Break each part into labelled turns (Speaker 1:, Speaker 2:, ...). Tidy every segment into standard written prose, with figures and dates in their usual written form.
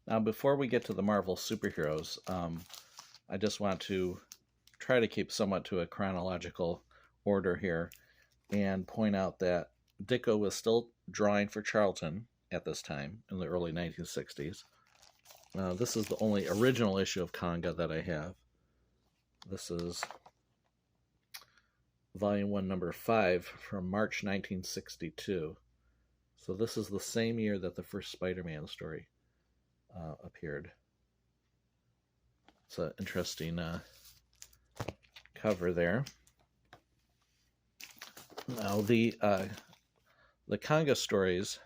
Speaker 1: Now, before we get to the Marvel superheroes, I just want to try to keep somewhat to a chronological order here and point out that Ditko was still drawing for Charlton at this time in the early 1960s. This is the only original issue of Conga that I have. This is Volume 1, Number 5 from March 1962. So this is the same year that the first Spider-Man story appeared. It's an interesting cover there. Now the Conga stories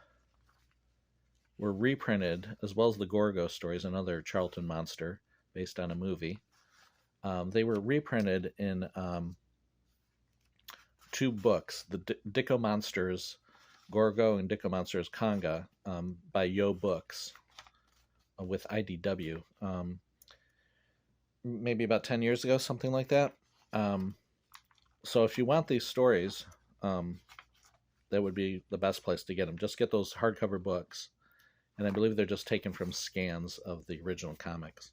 Speaker 1: were reprinted, as well as the Gorgo stories, another Charlton monster based on a movie. They were reprinted in 2 books, the Ditko Monsters Gorgo and Ditko Monsters Conga by Yo Books with IDW. Maybe about 10 years ago, something like that. So if you want these stories, that would be the best place to get them. Just get those hardcover books. And I believe they're just taken from scans of the original comics.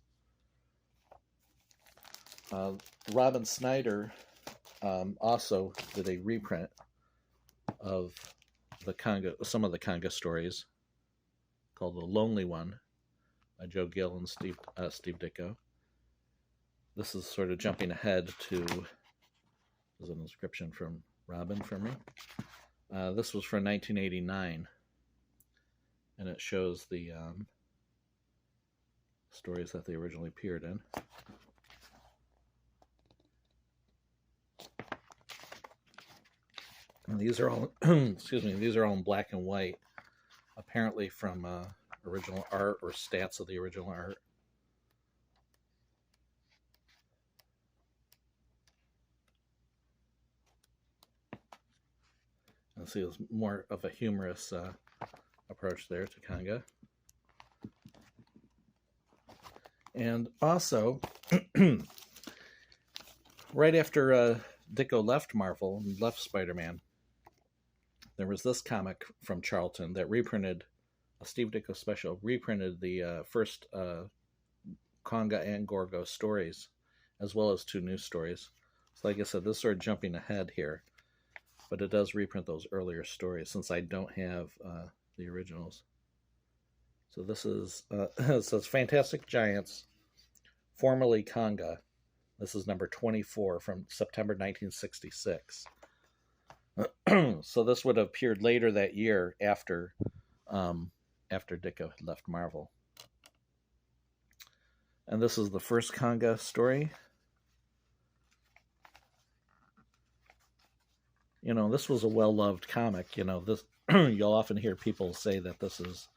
Speaker 1: Robin Snyder also did a reprint of some of the Conga stories, called The Lonely One by Joe Gill and Steve Ditko. This is sort of jumping ahead to, there's an inscription from Robin for me. This was for 1989, and it shows the stories that they originally appeared in. And these are all, excuse me, these are all in black and white, apparently from original art or stats of the original art. And see, it's more of a humorous approach there to Conga. And also, right after Ditko left Marvel and left Spider-Man, there was this comic from Charlton that reprinted, a Steve Ditko special, reprinted the first Conga and Gorgo stories, as well as 2 new stories. So like I said, this is sort of jumping ahead here, but it does reprint those earlier stories since I don't have the originals. So this is, it says Fantastic Giants, formerly Conga. This is number 24 from September 1966. So this would have appeared later that year after Ditko had left Marvel. And this is the first Conga story. You know, this was a well-loved comic. You know, this you'll often hear people say that this is,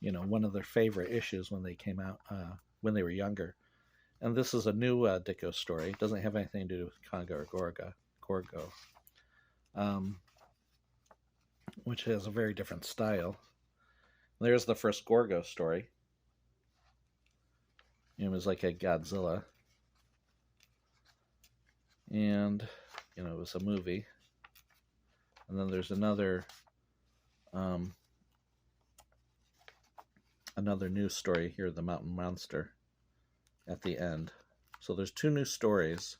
Speaker 1: you know, one of their favorite issues when they came out, when they were younger. And this is a new Ditko story. It doesn't have anything to do with Conga or Gorgo, which has a very different style. There's the first Gorgo story. It was like a Godzilla. And, you know, it was a movie. And then there's another news story here, The Mountain Monster, at the end. So there's 2 new stories,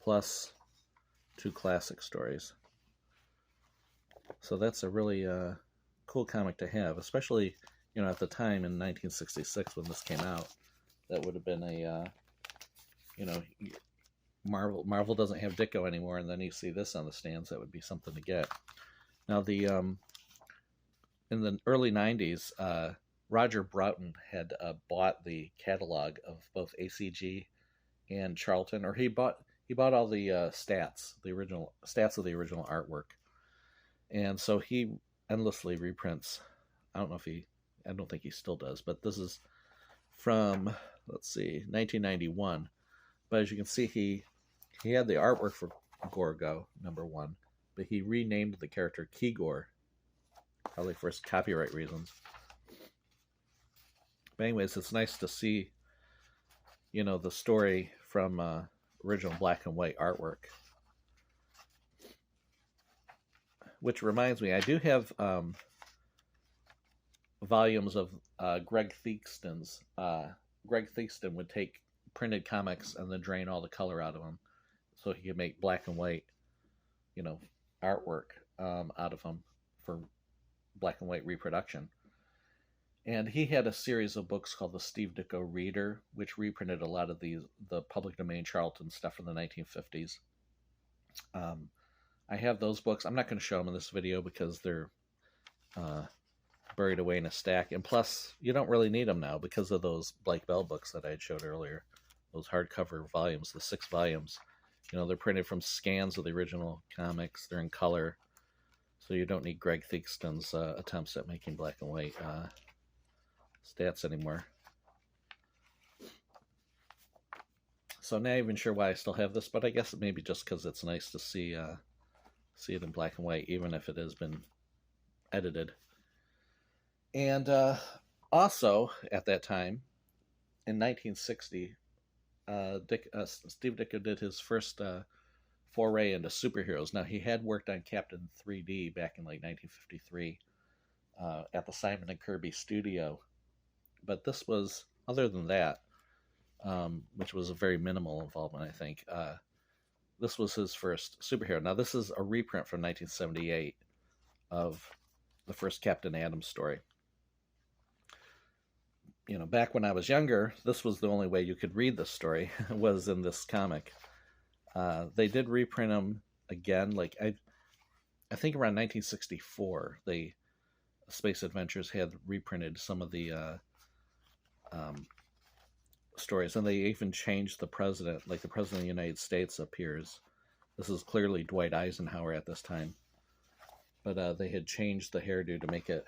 Speaker 1: plus 2 classic stories. So that's a really cool comic to have, especially, you know, at the time in 1966 when this came out. That would have been a, you know, Marvel doesn't have Ditko anymore, and then you see this on the stands. That would be something to get. Now, in the early 90s, Roger Broughton had bought the catalog of both ACG and Charlton, or he bought all the stats, the original stats of the original artwork, and so he endlessly reprints. I don't think he still does, but this is from, let's see, 1991. But as you can see, he had the artwork for Gorgo #1, but he renamed the character Kigor, probably for copyright reasons. But anyways, it's nice to see, you know, the story from original black and white artwork. Which reminds me, I do have volumes of Greg Theakston's. Greg Theakston would take printed comics and then drain all the color out of them, so he could make black and white, artwork out of them for black and white reproduction. And he had a series of books called the Steve Ditko Reader, which reprinted a lot of the public domain Charlton stuff from the 1950s. I have those books. I'm not going to show them in this video because they're buried away in a stack. And plus, you don't really need them now because of those Blake Bell books that I had showed earlier. Those hardcover volumes, the 6 volumes. They're printed from scans of the original comics. They're in color. So you don't need Greg Theakston's attempts at making black and white stats anymore. So I'm not even sure why I still have this, but I guess maybe just because it's nice to see it in black and white, even if it has been edited. And also, at that time, in 1960, Steve Ditko did his first foray into superheroes. Now, he had worked on Captain 3D back in like 1953 at the Simon & Kirby studio. But this was, other than that, which was a very minimal involvement, I think, this was his first superhero. Now, this is a reprint from 1978 of the first Captain Atom story. Back when I was younger, this was the only way you could read this story, was in this comic. They did reprint them again, like I think around 1964, Space Adventures had reprinted some of the stories, and they even changed the president. Like the president of the United States appears. This is clearly Dwight Eisenhower at this time, but they had changed the hairdo to make it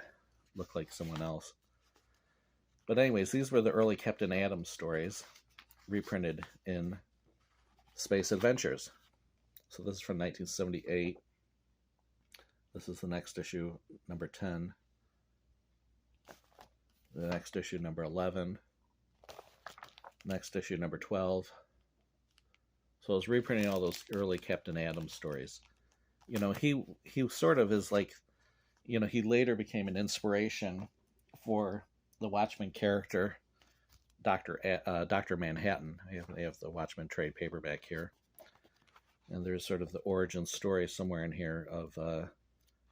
Speaker 1: look like someone else. But anyways, these were the early Captain Atom stories reprinted in Space Adventures. So this is from 1978. This is the next issue, number 10. The next issue, number 11. Next issue, number 12. So I was reprinting all those early Captain Atom stories. He sort of is like, he later became an inspiration for the Watchmen character, Dr. Manhattan. I have the Watchmen trade paperback here. And there's sort of the origin story somewhere in here of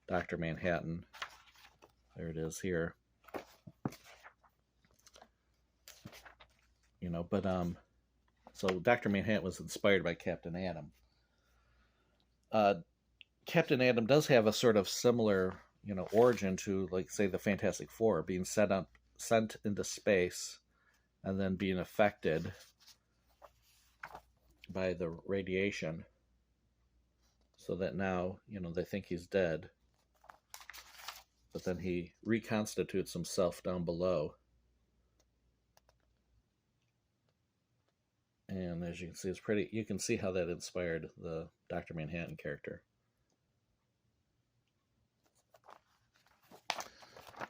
Speaker 1: Dr. Manhattan. There it is here. So Dr. Manhattan was inspired by Captain Atom. Captain Atom does have a sort of similar, origin to, like, say, the Fantastic Four, being sent into space and then being affected by the radiation, so that now, they think he's dead, but then he reconstitutes himself down below. And as you can see, it's pretty, you can see how that inspired the Dr. Manhattan character.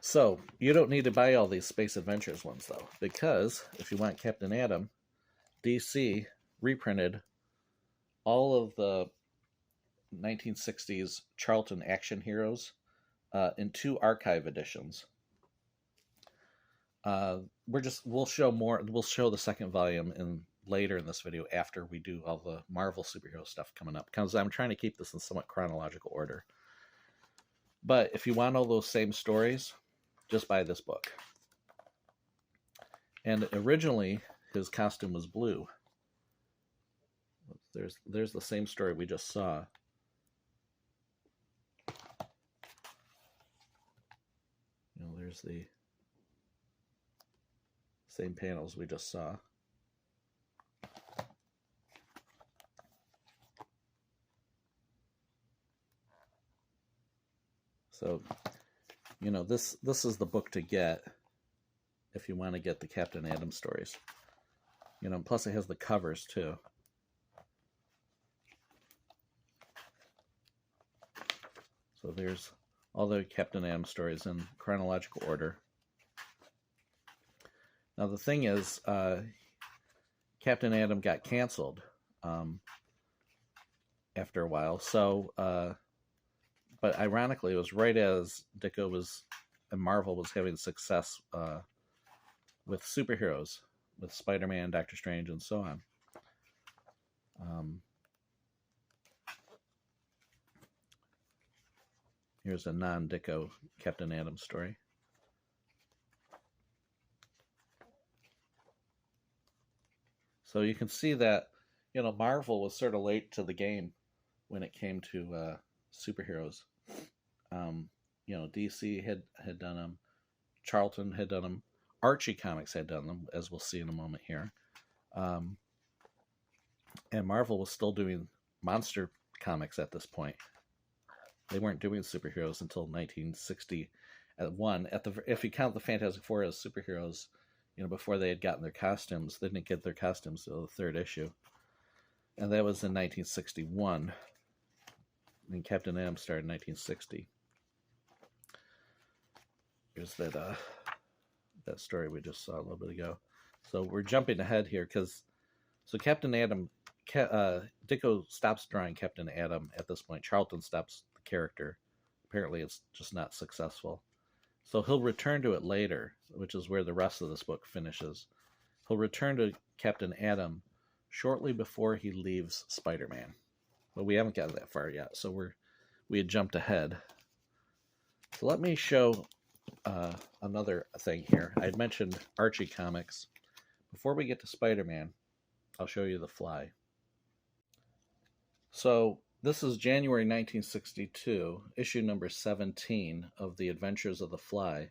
Speaker 1: So, you don't need to buy all these Space Adventures ones, though, because if you want Captain Atom, DC reprinted all of the 1960s Charlton action heroes in 2 archive editions. We'll show more. We'll show the second volume later in this video after we do all the Marvel superhero stuff coming up, because I'm trying to keep this in somewhat chronological order. But if you want all those same stories, just buy this book. And originally, his costume was blue. There's the same story we just saw. There's the same panels we just saw. So, this is the book to get if you want to get the Captain Atom stories. Plus it has the covers too. So there's all the Captain Atom stories in chronological order. Now the thing is, Captain Atom got canceled after a while. So, but ironically, it was right as Ditko and Marvel was having success with superheroes, with Spider-Man, Doctor Strange, and so on. Here's a non-Ditko Captain Atom story. So you can see that, you know, Marvel was sort of late to the game when it came to superheroes. You know, DC had done them. Charlton had done them. Archie Comics had done them, as we'll see in a moment here. And Marvel was still doing monster comics at this point. They weren't doing superheroes until 1961. If you count the Fantastic Four as superheroes, you know, before they had gotten their costumes, they didn't get their costumes until the third issue. And that was in 1961. And Captain Atom started in 1960. Here's that story we just saw a little bit ago. So we're jumping ahead here because Captain Atom, Ditko stops drawing Captain Atom at this point. Charlton stops the character. Apparently it's just not successful. So he'll return to it later, which is where the rest of this book finishes. He'll return to Captain Atom shortly before he leaves Spider-Man. But we haven't gotten that far yet, so we had jumped ahead. So let me show another thing here. I had mentioned Archie Comics. Before we get to Spider-Man, I'll show you The Fly. So this is January 1962, issue number 17 of The Adventures of the Fly.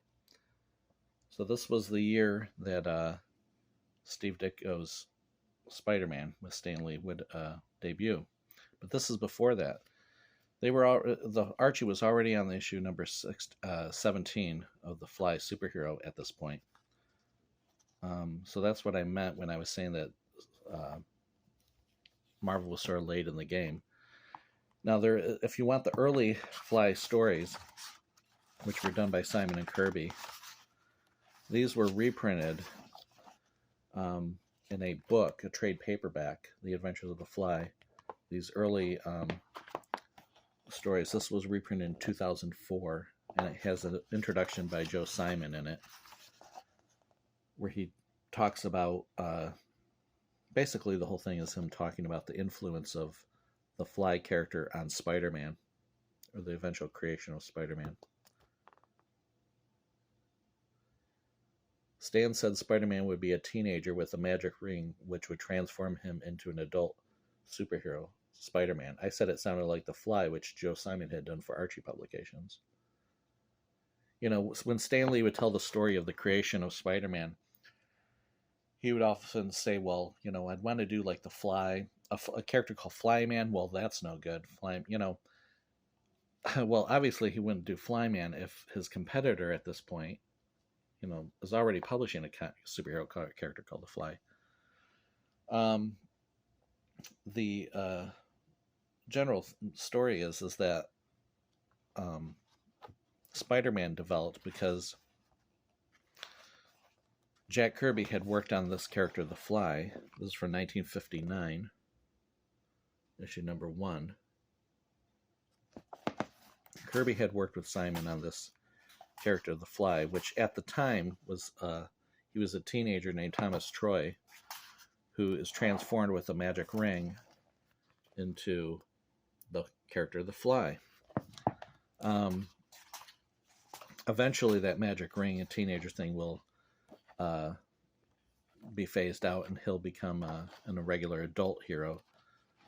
Speaker 1: So this was the year that Steve Ditko's Spider-Man with Stan Lee would debut. But this is before that. Archie was already on the issue number 17 of the Fly superhero at this point. So that's what I meant when I was saying that Marvel was sort of late in the game. Now, if you want the early Fly stories, which were done by Simon and Kirby, these were reprinted in a book, a trade paperback, The Adventures of the Fly. These early stories. This was reprinted in 2004, and it has an introduction by Joe Simon in it, where he talks about, basically the whole thing is him talking about the influence of the Fly character on Spider-Man, or the eventual creation of Spider-Man. Stan said Spider-Man would be a teenager with a magic ring, which would transform him into an adult superhero, Spider-Man. I said it sounded like The Fly, which Joe Simon had done for Archie Publications. You know, when Stan Lee would tell the story of the creation of Spider-Man, he would often say, well, you know, I'd want to do like The Fly, a character called Flyman. Well, that's no good. Well, obviously he wouldn't do Flyman if his competitor at this point, you know, is already publishing a superhero character called The Fly. The general story is that Spider-Man developed because Jack Kirby had worked on this character, The Fly. This is from 1959, issue number 1. Kirby had worked with Simon on this character, The Fly, which at the time was he was a teenager named Thomas Troy, who is transformed with a magic ring into the character, The Fly. Eventually, that magic ring and teenager thing will be phased out, and he'll become a regular adult hero,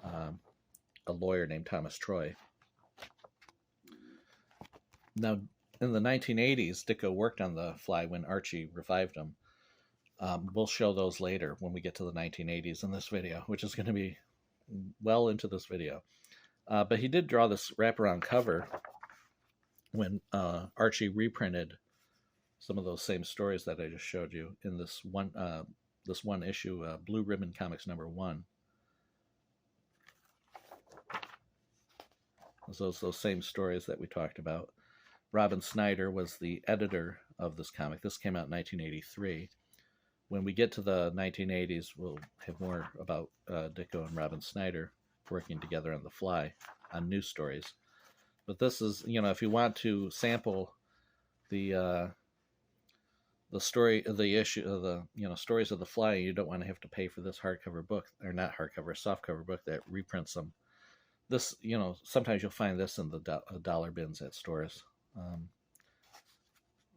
Speaker 1: a lawyer named Thomas Troy. Now, in the 1980s, Ditko worked on The Fly when Archie revived him. We'll show those later when we get to the 1980s in this video, which is going to be well into this video. But he did draw this wraparound cover when Archie reprinted some of those same stories that I just showed you in this one issue, Blue Ribbon Comics number 1. Those same stories that we talked about. Robin Snyder was the editor of this comic. This came out in 1983. When we get to the 1980s, we'll have more about Ditko and Robin Snyder working together on The Fly on new stories. But this is, you know, if you want to sample the the issue of the stories of the Fly. You don't want to have to pay for this hardcover book, or not hardcover, softcover book that reprints them. This, sometimes you'll find this in the dollar bins at stores.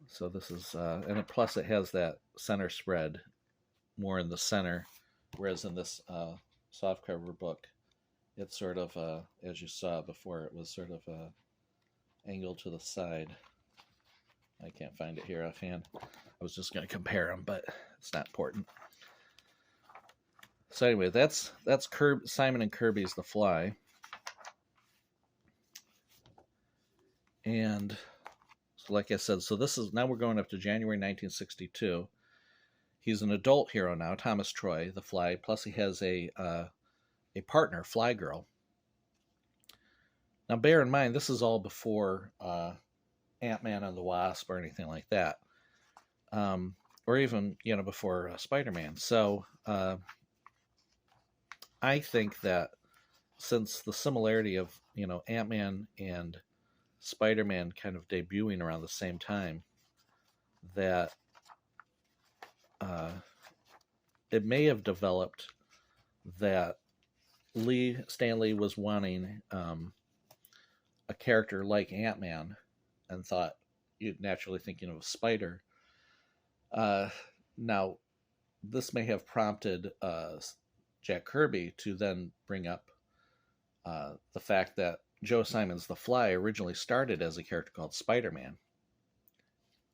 Speaker 1: So this is, and plus it has that center spread more in the center, whereas in this softcover book, it's sort of, as you saw before, it was sort of angled to the side. I can't find it here offhand. I was just going to compare them, but it's not important. So anyway, that's Simon and Kirby's The Fly. And so like I said, so this is, now we're going up to January 1962. He's an adult hero now, Thomas Troy, The Fly, plus he has a partner, Fly Girl. Now bear in mind, this is all before Ant-Man and the Wasp or anything like that. Or even, before Spider-Man. So I think that since the similarity of, Ant-Man and Spider-Man kind of debuting around the same time, that it may have developed that Stan Lee was wanting a character like Ant-Man, and thought you'd naturally thinking of Spider. Now, this may have prompted Jack Kirby to then bring up the fact that Joe Simon's The Fly originally started as a character called Spider-Man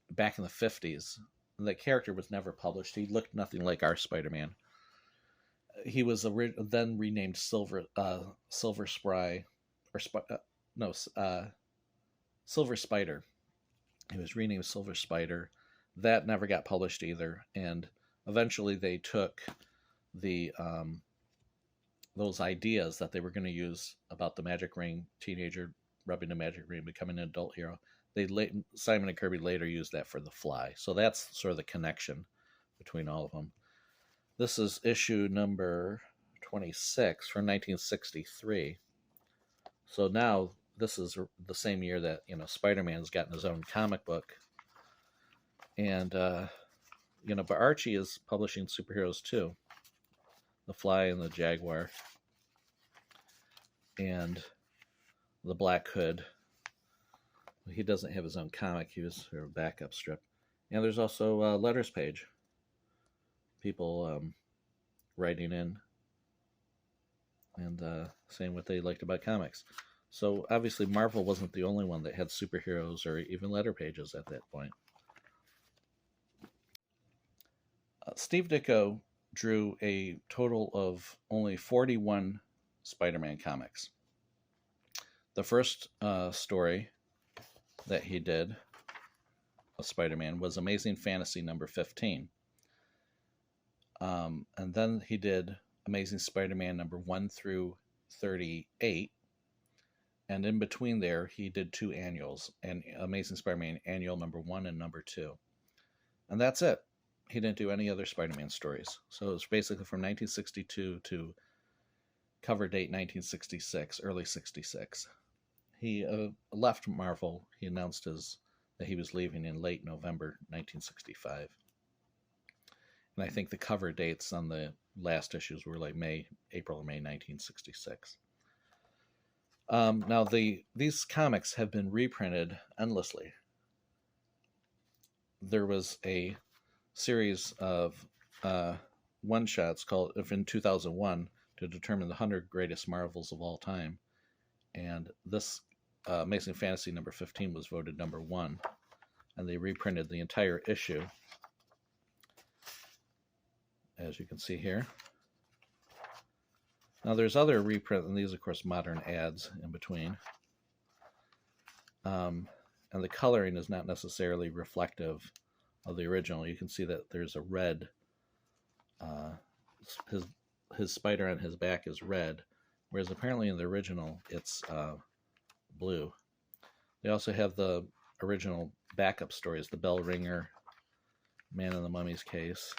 Speaker 1: back in the 50s. And the character was never published. He looked nothing like our Spider-Man. He was then renamed Silver Spry, or Silver Spider. He was renamed Silver Spider. That never got published either. And eventually they took the those ideas that they were going to use about the magic ring, teenager rubbing the magic ring, becoming an adult hero. Simon and Kirby later used that for The Fly. So that's sort of the connection between all of them. This is issue number 26 from 1963. So now this is the same year that, Spider-Man's gotten his own comic book. And, but Archie is publishing superheroes too. The Fly and the Jaguar. And the Black Hood. He doesn't have his own comic. He was sort of a backup strip. And there's also a letters page. People writing in and saying what they liked about comics. So obviously Marvel wasn't the only one that had superheroes or even letter pages at that point. Steve Ditko drew a total of only 41 Spider-Man comics. The first story that he did of Spider-Man was Amazing Fantasy number 15. And then he did Amazing Spider-Man number 1 through 38. And in between there, he did 2 annuals, and Amazing Spider-Man annual number 1 and number 2. And that's it. He didn't do any other Spider-Man stories. So it's basically from 1962 to cover date 1966, early 66. He left Marvel. He announced that he was leaving in late November 1965. And I think the cover dates on the last issues were like April or May 1966. Now, these comics have been reprinted endlessly. There was a series of one-shots called, in 2001, to determine the 100 greatest Marvels of all time. And this Amazing Fantasy number 15 was voted number 1. And they reprinted the entire issue, as you can see here. Now there's other reprints, and these, of course, modern ads in between. And the coloring is not necessarily reflective of the original. You can see that there's a red. His spider on his back is red, whereas apparently in the original it's blue. They also have the original backup stories, The Bell Ringer, Man in the Mummy's Case,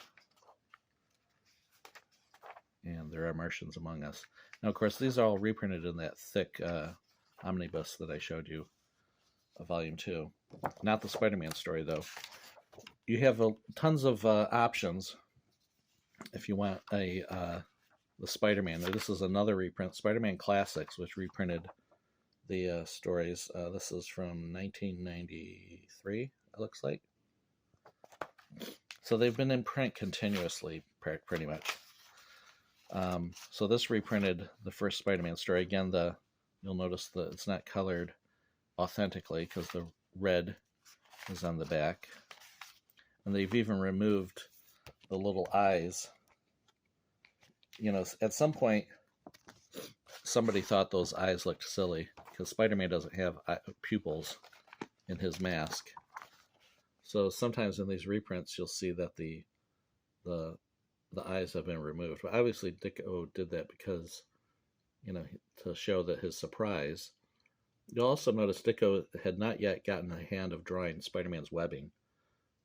Speaker 1: and There Are Martians Among Us. Now, of course, these are all reprinted in that thick omnibus that I showed you, Volume 2. Not the Spider-Man story, though. you have tons of options if you want the Spider-Man. This is another reprint, Spider-Man Classics, which reprinted the stories. This is from 1993, it looks like. So they've been in print continuously, pretty much. So this reprinted the first Spider-Man story. Again, you'll notice that it's not colored authentically because the red is on the back. And they've even removed the little eyes. You know, at some point, somebody thought those eyes looked silly because Spider-Man doesn't have pupils in his mask. So sometimes in these reprints, you'll see that the eyes have been removed. But obviously, Ditko did that because, you know, to show that his surprise. You'll also notice Ditko had not yet gotten a hand of drawing Spider-Man's webbing.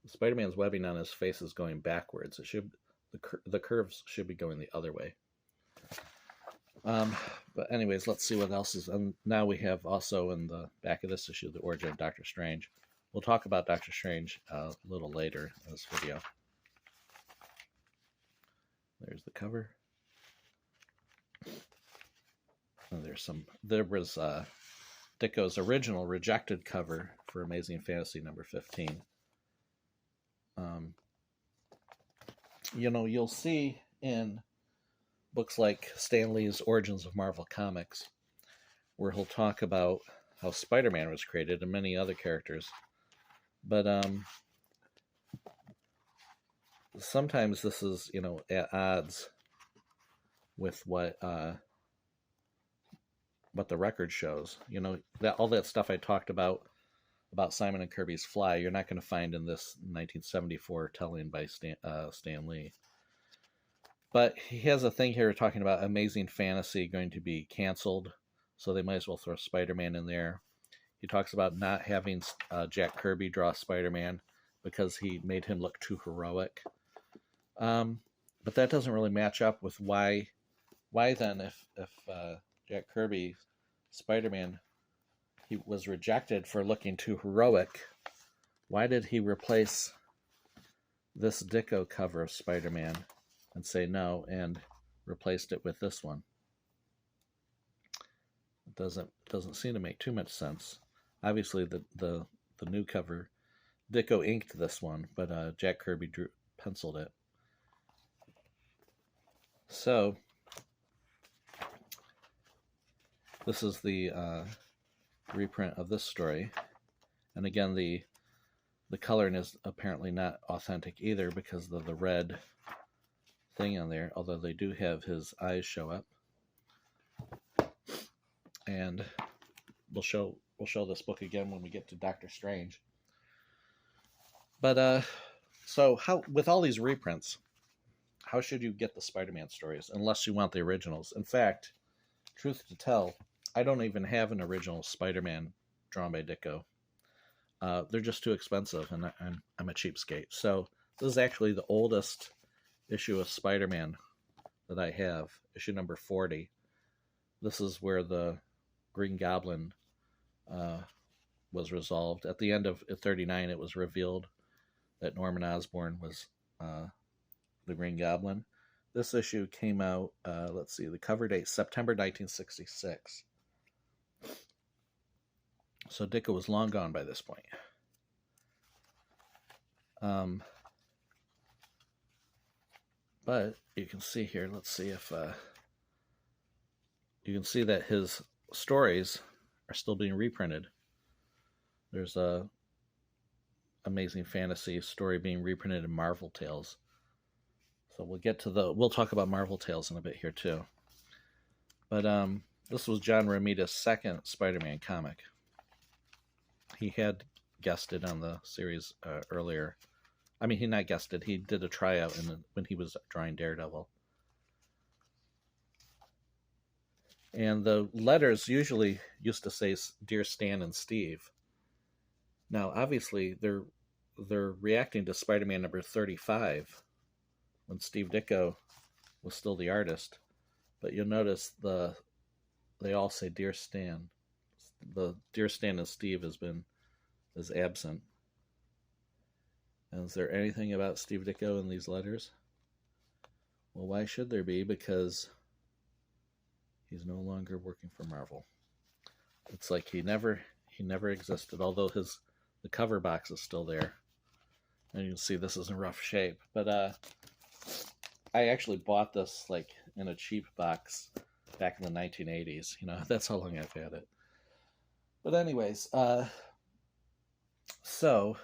Speaker 1: Spider-Man's webbing on his face is going backwards. The curves should be going the other way. But anyways, let's see what else is. Now we have also in the back of this issue the origin of Doctor Strange. We'll talk about Doctor Strange a little later in this video. There's the cover. And there was Ditko's original rejected cover for Amazing Fantasy number 15. You know, you'll see in books like Stan Lee's Origins of Marvel Comics, where he'll talk about how Spider-Man was created and many other characters. But sometimes this is, you know, at odds with what the record shows. You know, that all that stuff I talked about Simon and Kirby's Fly, you're not going to find in this 1974 telling by Stan Lee. But he has a thing here talking about Amazing Fantasy going to be canceled, so they might as well throw Spider-Man in there. He talks about not having Jack Kirby draw Spider-Man because he made him look too heroic. But that doesn't really match up with why then if Jack Kirby Spider-Man, he was rejected for looking too heroic, why did he replace this Ditko cover of Spider-Man and say no and replaced it with this one? It doesn't seem to make too much sense. Obviously the new cover, Ditko inked this one, but Jack Kirby penciled it. So this is the reprint of this story, and again the coloring is apparently not authentic either because of the red thing on there, although they do have his eyes show up. And we'll show this book again when we get to Doctor Strange. But so how, with all these reprints, how should you get the Spider-Man stories unless you want the originals? In fact, truth to tell, I don't even have an original Spider-Man drawn by Ditko. They're just too expensive, and I'm a cheapskate. So this is actually the oldest issue of Spider-Man that I have, issue number 40. This is where the Green Goblin was resolved. At the end of 39, it was revealed that Norman Osborn was the Green Goblin. This issue came out, let's see, the cover date, September 1966. So Ditko was long gone by this point. But you can see here, let's see if you can see that his stories are still being reprinted. There's a Amazing Fantasy story being reprinted in Marvel Tales. So we'll talk about Marvel Tales in a bit here too. But this was John Romita's second Spider-Man comic. He had guested on the series earlier. I mean, he not guested. He did a tryout when he was drawing Daredevil. And the letters usually used to say, "Dear Stan and Steve." Now, obviously, they're reacting to Spider-Man number 35, when Steve Ditko was still the artist. But you'll notice they all say "Dear Stan." The "Dear Stan and Steve" is absent. And is there anything about Steve Ditko in these letters? Well, why should there be? Because he's no longer working for Marvel. It's like he never existed, although the cover box is still there. And you can see this is in rough shape. But I actually bought this like in a cheap box back in the 1980s. You know, that's how long I've had it. But anyways, so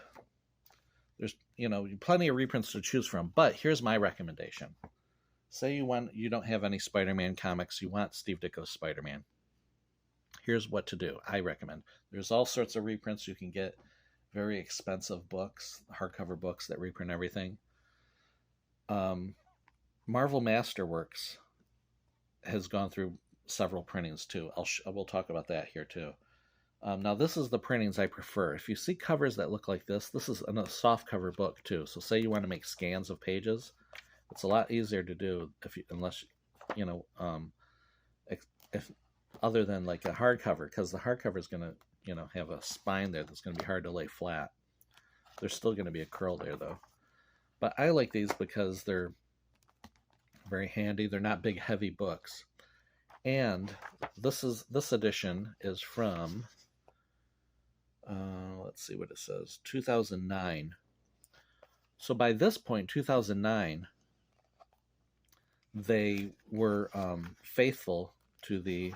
Speaker 1: there's, you know, plenty of reprints to choose from. But here's my recommendation. Say you don't have any Spider-Man comics, you want Steve Ditko's Spider-Man. Here's what to do. I recommend. There's all sorts of reprints. You can get very expensive books, hardcover books that reprint everything. Marvel Masterworks has gone through several printings too. We'll talk about that here too. Now this is the printings I prefer. If you see covers that look like this is a soft cover book too. So say you want to make scans of pages, it's a lot easier to do unless you know if other than like a hardcover, because the hardcover is going to, you know, have a spine there that's going to be hard to lay flat. There's still going to be a curl there though. But I like these because they're very handy. They're not big heavy books. And this edition is from let's see what it says, 2009. So by this point, 2009, they were faithful to the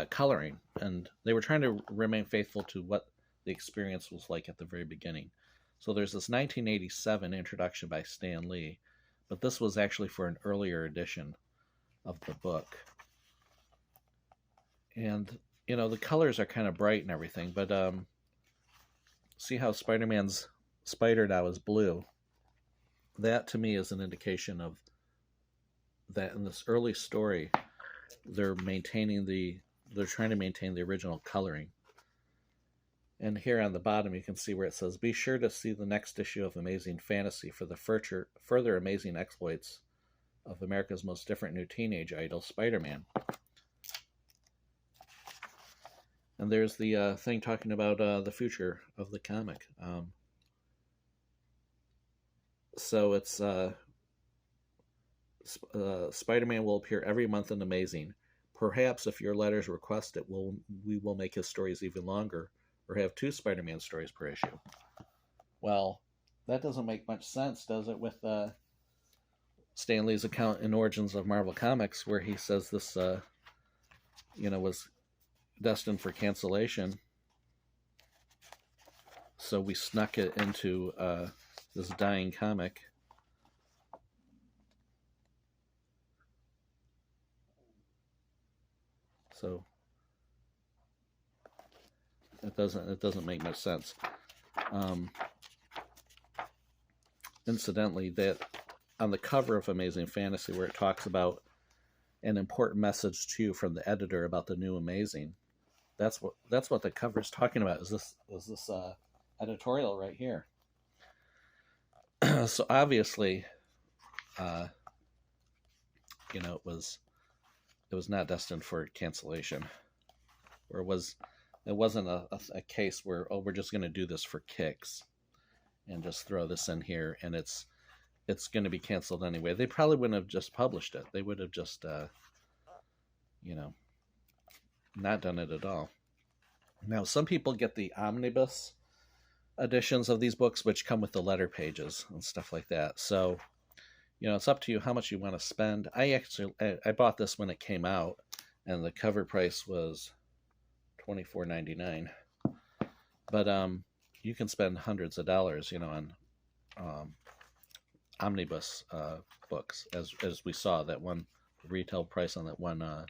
Speaker 1: coloring, and they were trying to remain faithful to what the experience was like at the very beginning. So there's this 1987 introduction by Stan Lee, but this was actually for an earlier edition of the book. And, you know, the colors are kind of bright and everything, but see how Spider-Man's spider now is blue? That to me is an indication of that in this early story, they're trying to maintain the original coloring. And here on the bottom, you can see where it says, "Be sure to see the next issue of Amazing Fantasy for the further amazing exploits of America's most different new teenage idol, Spider-Man." And there's the thing talking about the future of the comic. So it's Spider-Man will appear every month in Amazing. Perhaps if your letters request it, we will make his stories even longer, or have 2 Spider-Man stories per issue. Well, that doesn't make much sense, does it, with Stan Lee's account in Origins of Marvel Comics, where he says this, was destined for cancellation. So we snuck it into this dying comic. So it doesn't make much sense. Incidentally, that on the cover of Amazing Fantasy, where it talks about an important message to you from the editor about the new Amazing, that's what the cover is talking about. Is this editorial right here? So obviously, it was not destined for cancellation, or it wasn't a case where, we're just going to do this for kicks and just throw this in here and it's going to be canceled anyway. They probably wouldn't have just published it. They would have just not done it at all. Now, some people get the Omnibus editions of these books, which come with the letter pages and stuff like that. So, it's up to you how much you want to spend. I bought this when it came out, and the cover price was $24.99. But you can spend hundreds of dollars, on omnibus books, as we saw. That one retail price on that one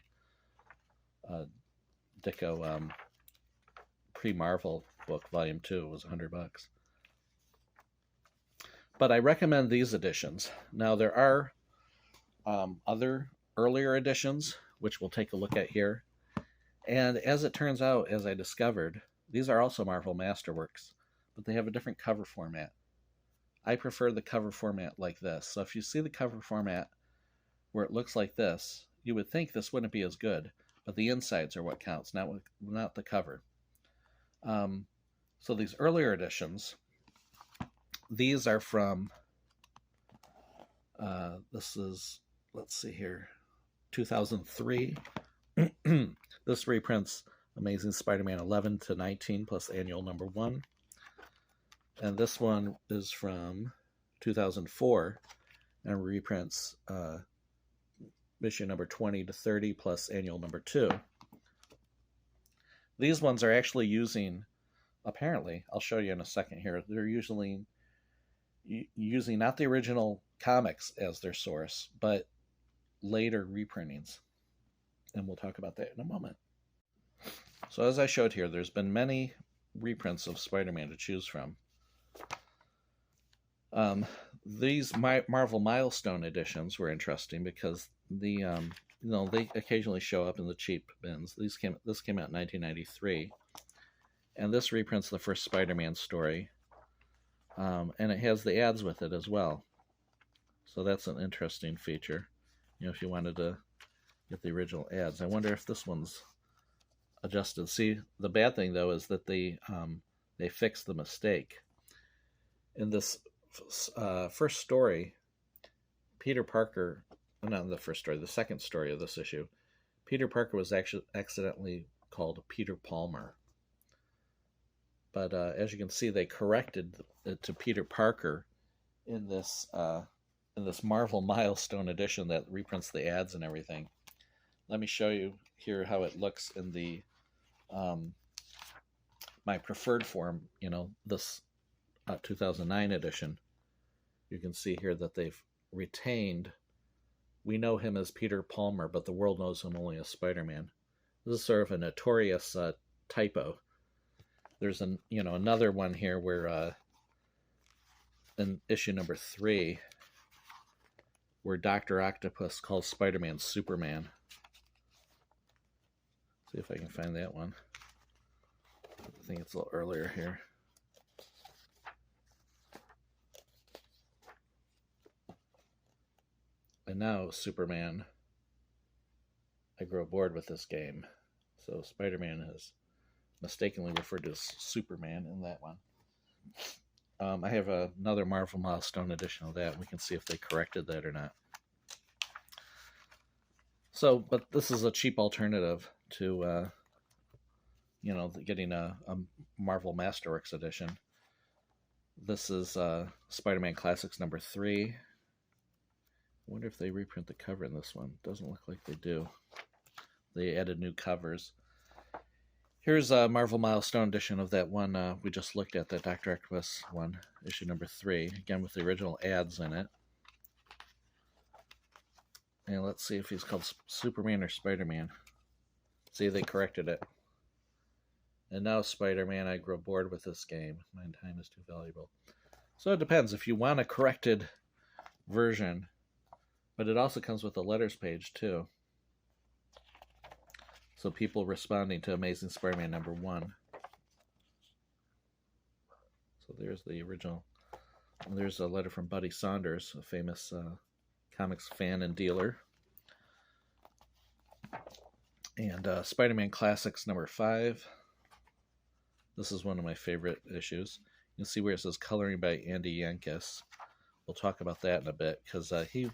Speaker 1: Ditko pre-Marvel book, Volume 2, was $100. But I recommend these editions. Now, there are other earlier editions, which we'll take a look at here. And as it turns out, as I discovered, these are also Marvel Masterworks, but they have a different cover format. I prefer the cover format like this. So if you see the cover format where it looks like this, you would think this wouldn't be as good, but the insides are what counts, not the cover. So these earlier editions, these are from, this is, let's see here, 2003. This reprints Amazing Spider-Man 11 to 19 plus annual number 1. And this one is from 2004 and reprints issue number 20 to 30 plus annual number 2. These ones are actually using, apparently, I'll show you in a second here, they're usually using not the original comics as their source, but later reprintings. And we'll talk about that in a moment. So as I showed here, there's been many reprints of Spider-Man to choose from. These Marvel Milestone editions were interesting because the they occasionally show up in the cheap bins. This came out in 1993, and this reprints the first Spider-Man story, and it has the ads with it as well. So that's an interesting feature. If you wanted to get the original ads, I wonder if this one's adjusted. See, the bad thing though is that they fixed the mistake in this first story. Peter Parker, not the first story, the second story of this issue, Peter Parker was actually accidentally called Peter Palmer. But as you can see, they corrected it to Peter Parker in this Marvel Milestone edition that reprints the ads and everything. Let me show you here how it looks in the my preferred form. This 2009 edition. You can see here that they've retained, we know him as Peter Palmer, but the world knows him only as Spider-Man. This is sort of a notorious typo. There's another one here where in issue number 3, where Dr. Octopus calls Spider-Man Superman. See if I can find that one. I think it's a little earlier here. And now Superman, I grow bored with this game. So Spider-Man is mistakenly referred to as Superman in that one. I have another Marvel Milestone edition of that. We can see if they corrected that or not. So, but this is a cheap alternative to, getting a Marvel Masterworks edition. This is Spider-Man Classics number 3. I wonder if they reprint the cover in this one. Doesn't look like they do. They added new covers. Here's a Marvel Milestone edition of that one we just looked at, that Dr. Octopus one, issue number 3. Again, with the original ads in it. And let's see if he's called Superman or Spider-Man. See, they corrected it. And now Spider-Man, I grow bored with this game. My time is too valuable. So it depends. If you want a corrected version, but it also comes with a letters page too. So people responding to Amazing Spider-Man number 1. So there's the original. And there's a letter from Buddy Saunders, a famous comics fan and dealer. And Spider-Man Classics number 5. This is one of my favorite issues. You can see where it says coloring by Andy Yankas. We'll talk about that in a bit, because he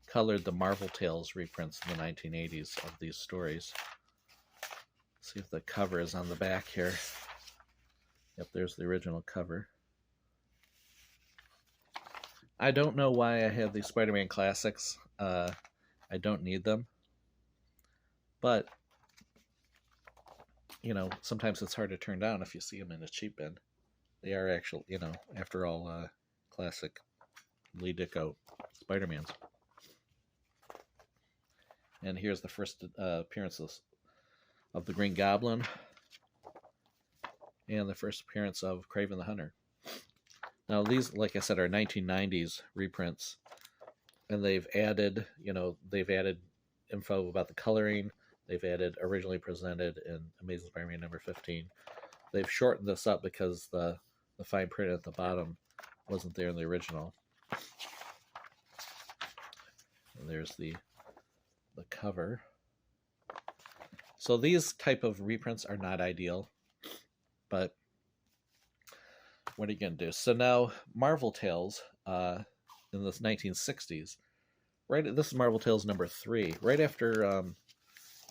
Speaker 1: colored the Marvel Tales reprints in the 1980s of these stories. Let's see if the cover is on the back here. Yep, there's the original cover. I don't know why I have these Spider-Man Classics. I don't need them. But, sometimes it's hard to turn down if you see them in a cheap bin. They are actually, after all, classic Lee Ditko Spider-Mans. And here's the first appearances of the Green Goblin and the first appearance of Kraven the Hunter. Now these, like I said, are 1990s reprints, and they've added info about the coloring. They've added originally presented in Amazing Spider-Man number 15. They've shortened this up because the fine print at the bottom wasn't there in the original. And there's the cover. So these type of reprints are not ideal, but what are you going to do? So now Marvel Tales in the 1960s, right? This is Marvel Tales number 3. Right after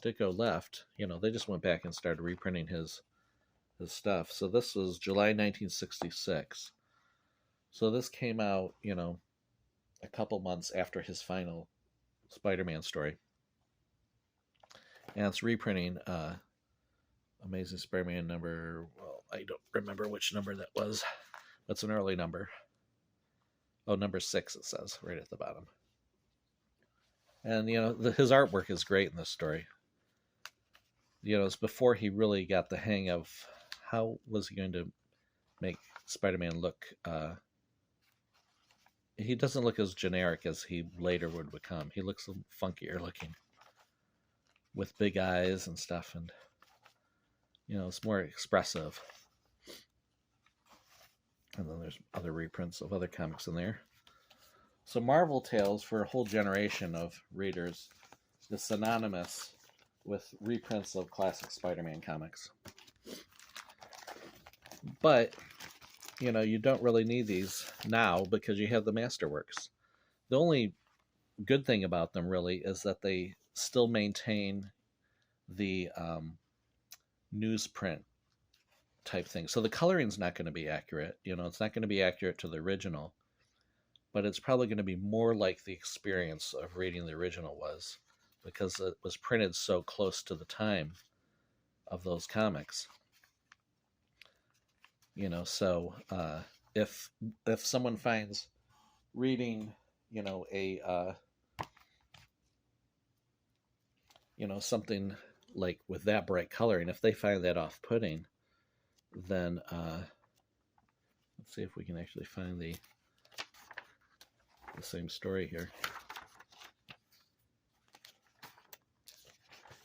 Speaker 1: Ditko left, they just went back and started reprinting his stuff. So this was July 1966. So this came out, a couple months after his final Spider-Man story. And it's reprinting Amazing Spider-Man number, well, I don't remember which number that was. That's an early number. Oh, number 6 it says, right at the bottom. And, his artwork is great in this story. It's before he really got the hang of how was he going to make Spider-Man look. He doesn't look as generic as he later would become. He looks funkier looking, with big eyes and stuff, and it's more expressive. And then there's other reprints of other comics in there. So Marvel Tales, for a whole generation of readers, is synonymous with reprints of classic Spider-Man comics. But, you don't really need these now because you have the Masterworks. The only good thing about them, really, is that they still maintain the newsprint type thing. So the coloring's not going to be accurate. It's not going to be accurate to the original, but it's probably going to be more like the experience of reading the original was, because it was printed so close to the time of those comics. So if someone finds reading, something like with that bright coloring, if they find that off-putting, then let's see if we can actually find the same story here.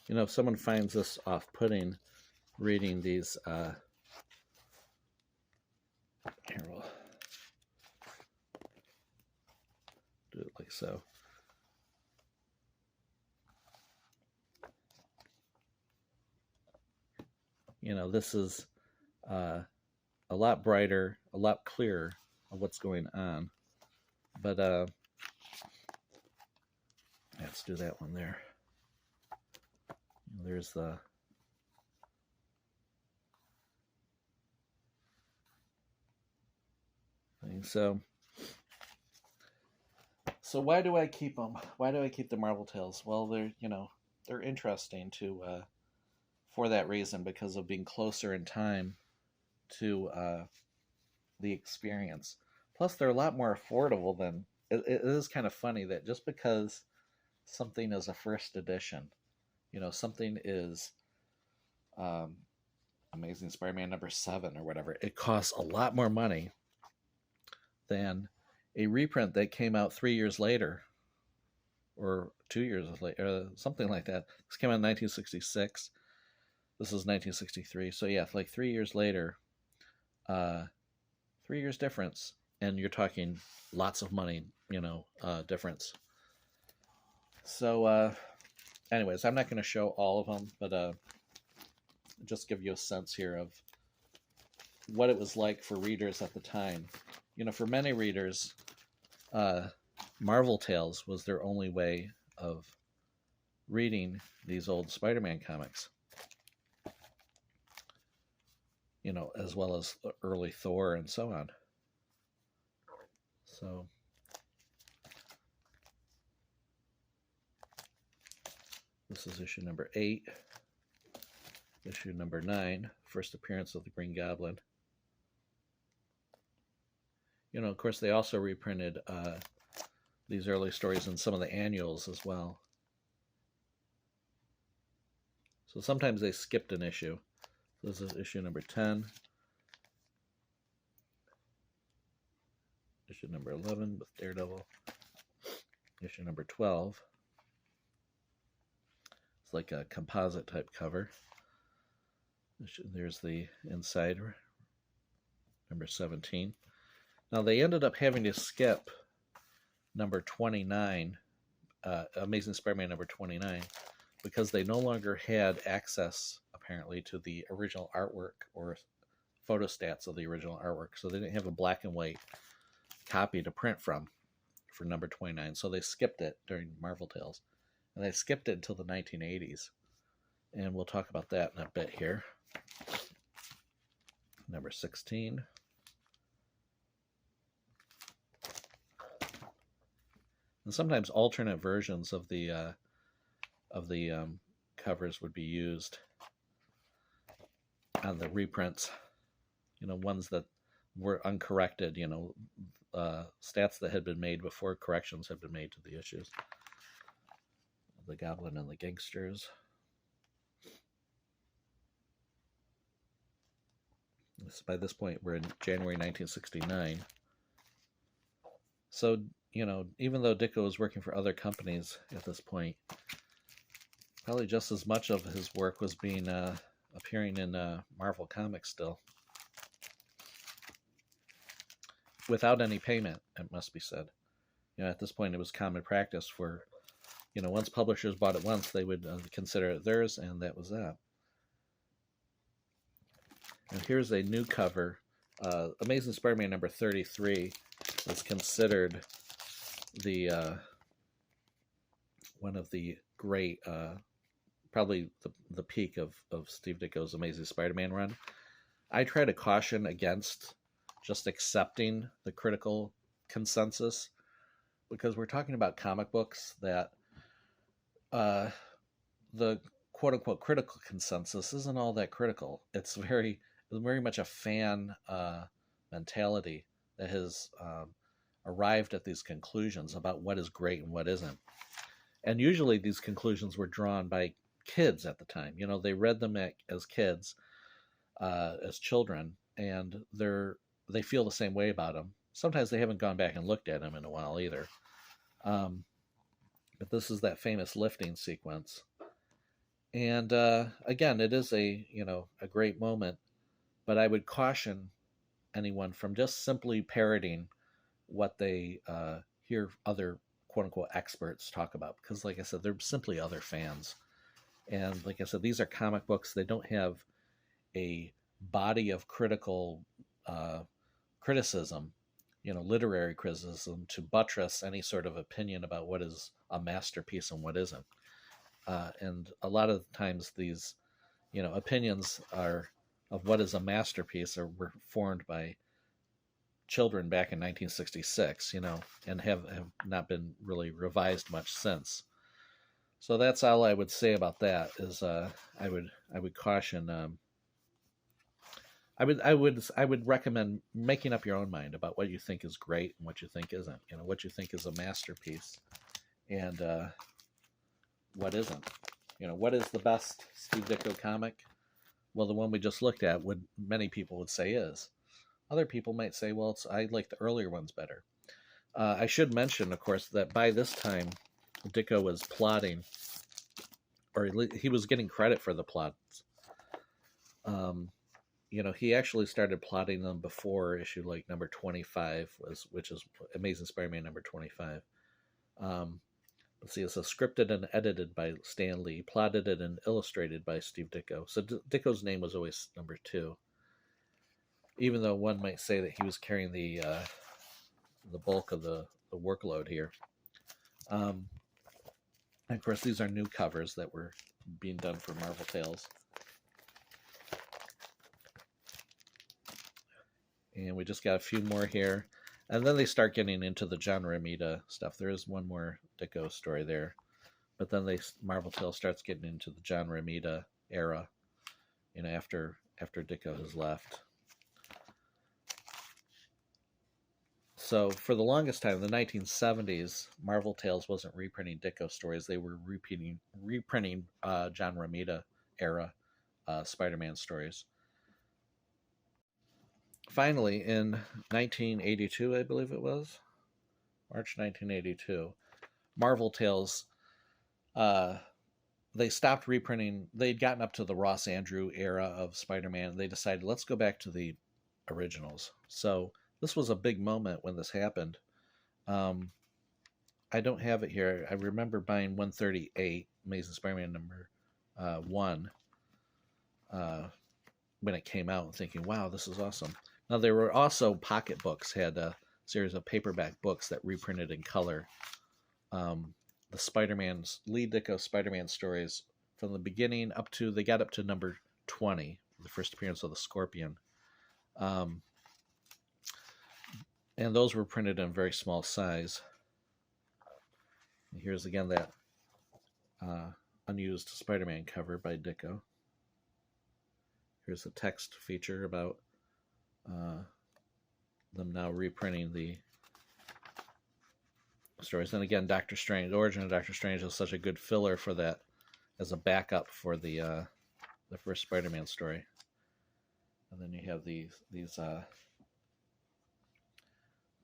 Speaker 1: If someone finds this off-putting reading these, here we'll do it like so. This is a lot brighter, a lot clearer of what's going on. But let's do that one there. There's the thing. So why do I keep them? Why do I keep the Marvel Tales? Well, they're interesting for that reason, because of being closer in time to the experience. Plus, they're a lot more affordable than... It is kind of funny that just because something is a first edition, something is Amazing Spider-Man number 7 or whatever, it costs a lot more money than a reprint that came out 3 years later, or 2 years later, something like that. This came out in 1966. This is 1963. So yeah, like 3 years later, 3 years difference, and you're talking lots of money, difference. So anyways, I'm not going to show all of them, but just give you a sense here of what it was like for readers at the time. For many readers, Marvel Tales was their only way of reading these old Spider-Man comics. As well as the early Thor and so on. So this is issue number 8, issue number 9, first appearance of the Green Goblin. Of course, they also reprinted these early stories in some of the annuals as well. So sometimes they skipped an issue. This is issue number 10. Issue number 11 with Daredevil. Issue number 12. It's like a composite type cover. There's the inside, number 17. Now they ended up having to skip number 29, Amazing Spider-Man number 29, because they no longer had access, apparently, to the original artwork or photostats of the original artwork, so they didn't have a black and white copy to print from for number 29, so they skipped it during Marvel Tales, and they skipped it until the 1980s, and we'll talk about that in a bit here. Number 16. And sometimes alternate versions of the covers would be used on the reprints, ones that were uncorrected, stats that had been made before corrections had been made to the issues. The Goblin and the Gangsters. By this point, we're in January 1969. So, even though Ditko was working for other companies at this point, probably just as much of his work was being appearing in Marvel Comics still. Without any payment, it must be said. At this point, it was common practice for, once publishers bought it once, they would consider it theirs, and that was that. And here's a new cover. Amazing Spider-Man number 33 is considered the one of the great, probably the peak of Steve Ditko's Amazing Spider-Man run. I try to caution against just accepting the critical consensus, because we're talking about comic books that the quote-unquote critical consensus isn't all that critical. It's very much a fan mentality that has arrived at these conclusions about what is great and what isn't. And usually these conclusions were drawn by kids at the time. They read them as kids, as children, and they feel the same way about them. Sometimes they haven't gone back and looked at them in a while either. But this is that famous lifting sequence. And again, it is a great moment, but I would caution anyone from just simply parroting what they hear other quote-unquote experts talk about, because like I said, they're simply other fans. And like I said, these are comic books. They don't have a body of critical criticism, literary criticism to buttress any sort of opinion about what is a masterpiece and what isn't. And a lot of times these, opinions of what is a masterpiece were formed by children back in 1966, and have not been really revised much since. So that's all I would say about that. Is I would caution. I would recommend making up your own mind about what you think is great and what you think isn't. What you think is a masterpiece, and what isn't. What is the best Steve Ditko comic? Well, the one we just looked at, many people would say is. Other people might say, well, I like the earlier ones better. I should mention, of course, that by this time, Ditko was plotting, or he was getting credit for the plots. He actually started plotting them before issue like number 25 which is Amazing Spider-Man number 25. Let's see, it's scripted and edited by Stan Lee, plotted and illustrated by Steve Ditko. So Ditko's name was always number 2. Even though one might say that he was carrying the bulk of the workload here. And of course, these are new covers that were being done for Marvel Tales. And we just got a few more here. And then they start getting into the John Romita stuff. There is one more Ditko story there. But then Marvel Tales starts getting into the John Romita era, after Ditko has left. So for the longest time, in the 1970s, Marvel Tales wasn't reprinting Ditko stories. They were reprinting John Romita era Spider-Man stories. Finally, in 1982, I believe it was, March 1982, Marvel Tales, they stopped reprinting. They'd gotten up to the Ross Andru era of Spider-Man. They decided, let's go back to the originals. So this was a big moment when this happened. I don't have it here. I remember buying 138, Amazing Spider-Man number 1. when it came out, and thinking, wow, this is awesome. Now, there were also pocket books, had a series of paperback books that reprinted in color. The Spider-Man's, Lee Ditko Spider-Man stories from the beginning up to, they got up to number 20, the first appearance of the Scorpion. And those were printed in very small size. And here's again that unused Spider-Man cover by Ditko. Here's the text feature about them now reprinting the stories. And again, Doctor Strange, the origin of Doctor Strange is such a good filler for that as a backup for the first Spider-Man story. And then you have these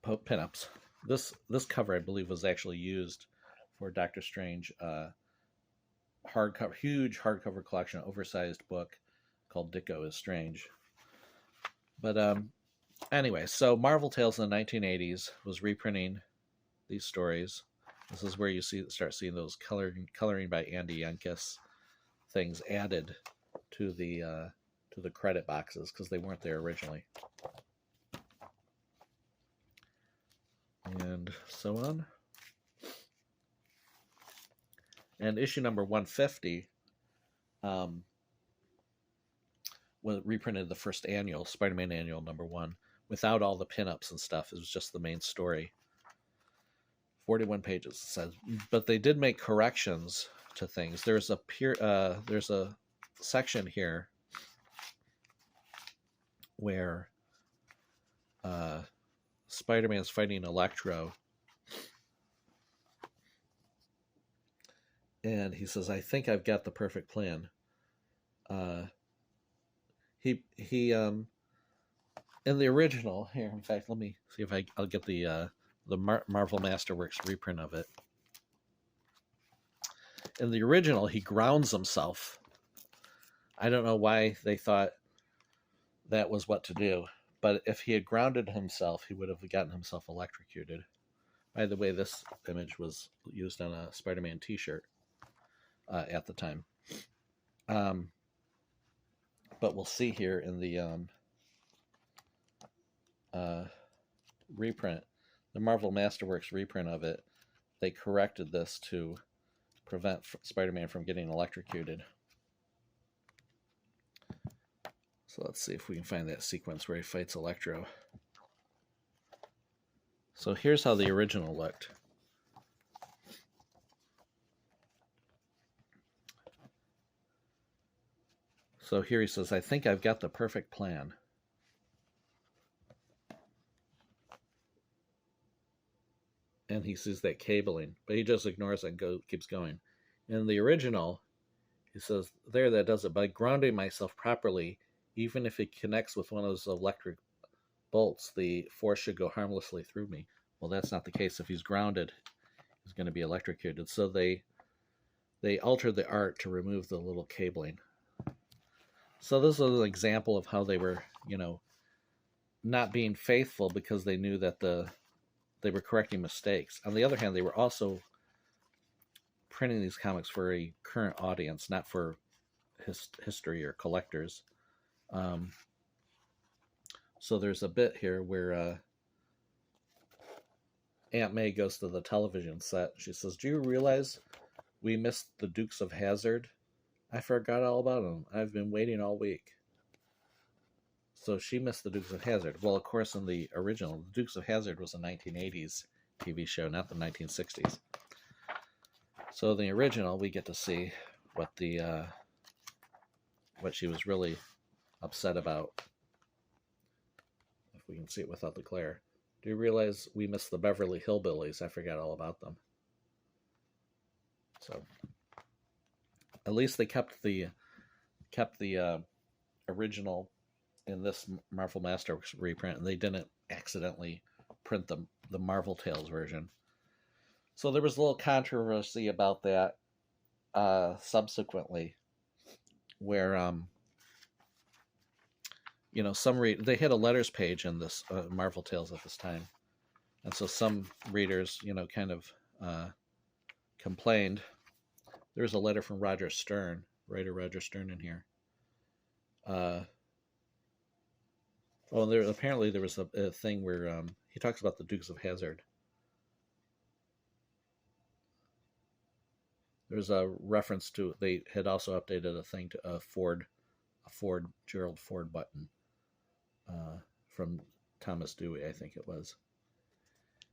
Speaker 1: pinups. This cover, I believe, was actually used for Doctor Strange hardcover, huge hardcover collection, oversized book called Ditko is Strange. But anyway, so Marvel Tales in the 1980s was reprinting these stories. This is where you start seeing those coloring by Andy Yankees things added to the credit boxes because they weren't there originally, and so on. And issue number 150 was reprinted the first annual, Spider-Man Annual #1, without all the pinups and stuff. It was just the main story. 41 pages, it says. But they did make corrections to things. There's a section here where Spider-Man's fighting Electro. And he says, I think I've got the perfect plan. He in the original here, in fact, let me see if I'll get the Marvel Masterworks reprint of it. In the original, he grounds himself. I don't know why they thought that was what to do, but if he had grounded himself, he would have gotten himself electrocuted. By the way, this image was used on a Spider-Man t-shirt at the time. But we'll see here in the reprint, the Marvel Masterworks reprint of it, they corrected this to prevent Spider-Man from getting electrocuted. So let's see if we can find that sequence where he fights Electro. So here's how the original looked. So here he says, I think I've got the perfect plan. And he sees that cabling, but he just ignores it and keeps going. In the original, he says, there, that does it. By grounding myself properly, even if it connects with one of those electric bolts, the force should go harmlessly through me. Well, that's not the case. If he's grounded, he's going to be electrocuted. So they altered the art to remove the little cabling. So this is an example of how they were, not being faithful because they knew that they were correcting mistakes. On the other hand, they were also printing these comics for a current audience, not for history or collectors. So there's a bit here where Aunt May goes to the television set. She says, do you realize we missed the Dukes of Hazzard? I forgot all about them. I've been waiting all week. So she missed the Dukes of Hazzard. Well, of course, in the original, the Dukes of Hazzard was a 1980s TV show, not the 1960s. So in the original, we get to see what what she was really upset about. If we can see it without the glare. Do you realize we missed the Beverly Hillbillies? I forgot all about them. So at least they kept the original in this Marvel Masterworks reprint, and they didn't accidentally print the Marvel Tales version. So there was a little controversy about that subsequently, where they had a letters page in this Marvel Tales at this time, and so some readers kind of complained. There was a letter from writer Roger Stern in here, Oh, and apparently there was a thing where he talks about the Dukes of Hazzard. There's a reference to, they had also updated a thing to a Gerald Ford button from Thomas Dewey, I think it was.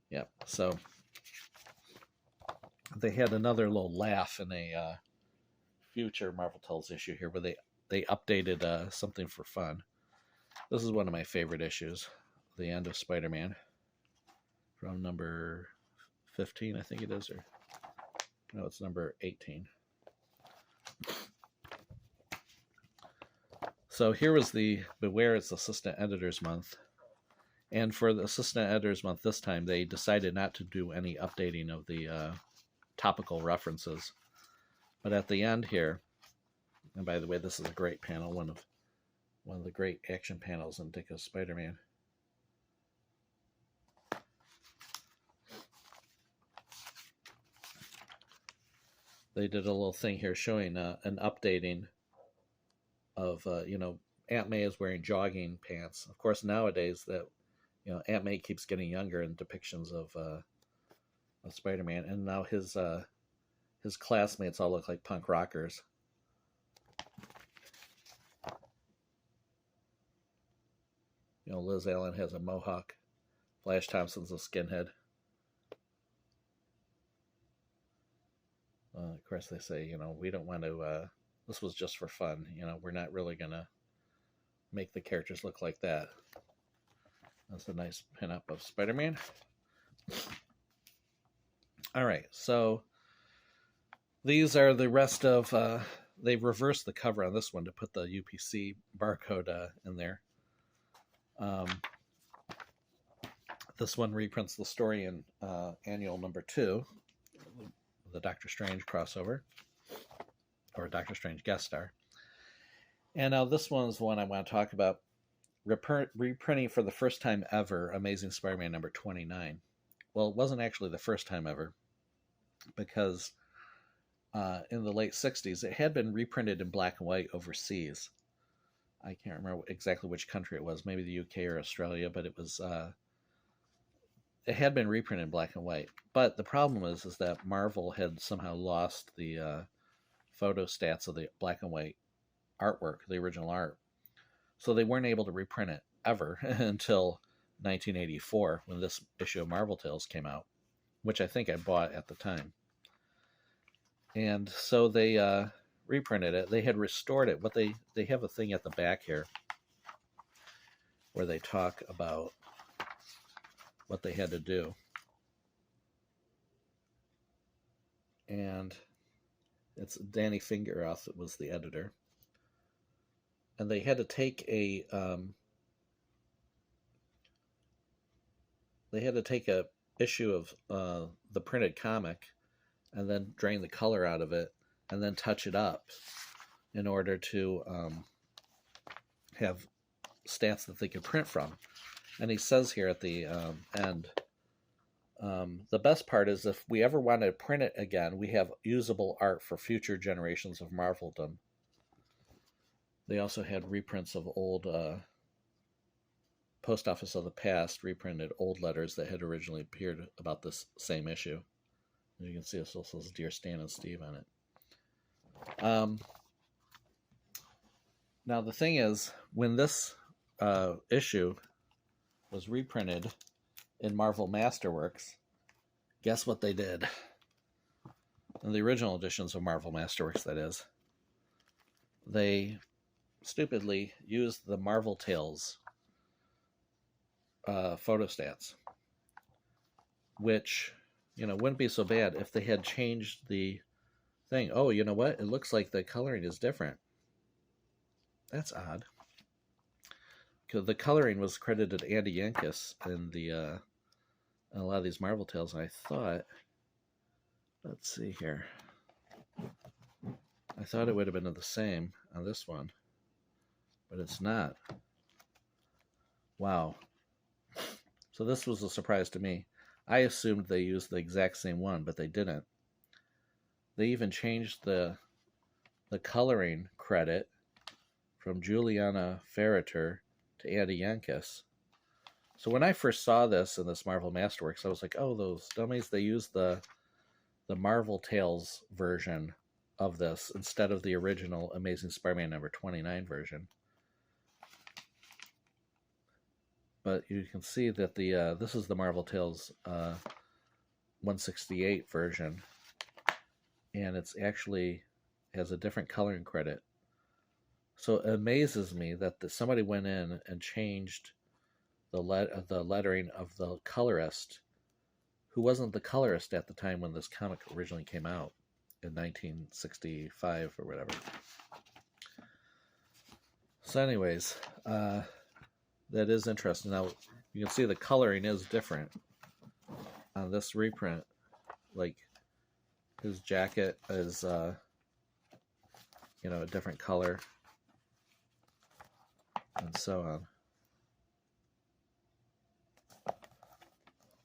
Speaker 1: Yeah, so they had another little laugh in a future Marvel Tales issue here where they updated something for fun. This is one of my favorite issues, the end of Spider-Man, from number 15, I think it is, or no, it's number 18. So here was the Beware, it's Assistant Editors Month. And for the Assistant Editors Month this time, they decided not to do any updating of the topical references. But at the end here, and by the way, this is a great panel, one of the great action panels in Ditko's Spider-Man. They did a little thing here showing an updating of, Aunt May is wearing jogging pants. Of course, nowadays that, Aunt May keeps getting younger in depictions of Spider-Man, and now his classmates all look like punk rockers. Liz Allen has a mohawk. Flash Thompson's a skinhead. Of course, they say, we don't want to, this was just for fun. We're not really going to make the characters look like that. That's a nice pinup of Spider-Man. All right, so these are the rest of, they've reversed the cover on this one to put the UPC barcode in there. This one reprints the story in annual number 2, the Doctor Strange crossover, or Doctor Strange guest star. And now this one is the one I want to talk about. Reprinting for the first time ever, Amazing Spider-Man number 29. Well, it wasn't actually the first time ever, because in the late 60s, it had been reprinted in black and white overseas. I can't remember exactly which country it was, maybe the UK or Australia, but it was it had been reprinted in black and white. But the problem is that Marvel had somehow lost the photo stats of the black and white artwork, the original art. So they weren't able to reprint it ever until 1984, when this issue of Marvel Tales came out, which I think I bought at the time. And so they reprinted it. They had restored it. What they have a thing at the back here where they talk about what they had to do. And it's Danny Fingeroth that was the editor. And they had to take a issue of the printed comic and then drain the color out of it and then touch it up in order to have stats that they could print from. And he says here at the end, the best part is if we ever want to print it again, we have usable art for future generations of Marveldom. They also had reprints of old Post Office of the Past, reprinted old letters that had originally appeared about this same issue. As you can see, it still says Dear Stan and Steve on it. Now, the thing is, when this issue was reprinted in Marvel Masterworks, guess what they did? In the original editions of Marvel Masterworks, that is. They stupidly used the Marvel Tales photostats, which, wouldn't be so bad if they had changed the thing. Oh, you know what? It looks like the coloring is different. That's odd. Because the coloring was credited to Andy Yankus in a lot of these Marvel Tales, and I thought, let's see here. I thought it would have been the same on this one, but it's not. Wow. So this was a surprise to me. I assumed they used the exact same one, but they didn't. They even changed the coloring credit from Juliana Ferreter to Andy Yanchus. So when I first saw this in this Marvel Masterworks, I was like, oh, those dummies, they used the Marvel Tales version of this instead of the original Amazing Spider-Man number 29 version. But you can see that the this is the Marvel Tales 168 version, and it's actually has a different coloring credit. So it amazes me that somebody went in and changed the lettering of the colorist, who wasn't the colorist at the time when this comic originally came out in 1965 or whatever. So anyways, that is interesting. Now, you can see the coloring is different on this reprint. Like, his jacket is, a different color, and so on.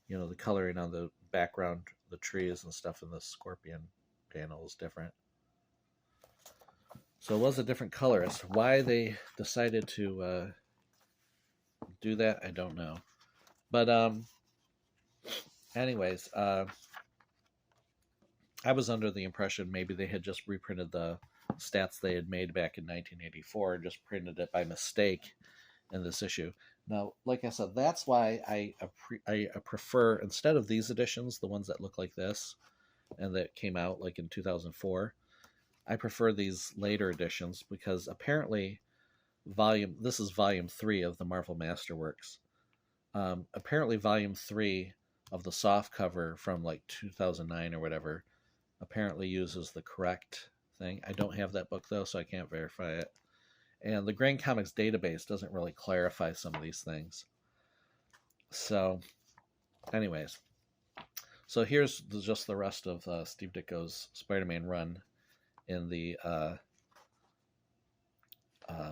Speaker 1: The coloring on the background, the trees and stuff in the Scorpion panel is different. So it was a different colorist. Why they decided to do that, I don't know. But anyways, I was under the impression maybe they had just reprinted the stats they had made back in 1984 and just printed it by mistake in this issue. Now, like I said, that's why I prefer, instead of these editions, the ones that look like this and that came out like in 2004, I prefer these later editions, because apparently this is volume 3 of the Marvel Masterworks. Apparently volume 3 of the soft cover from like 2009 or whatever apparently uses the correct thing. I don't have that book though, so I can't verify it. And the Grain Comics database doesn't really clarify some of these things. So, anyways. So here's just the rest of Steve Ditko's Spider-Man run in the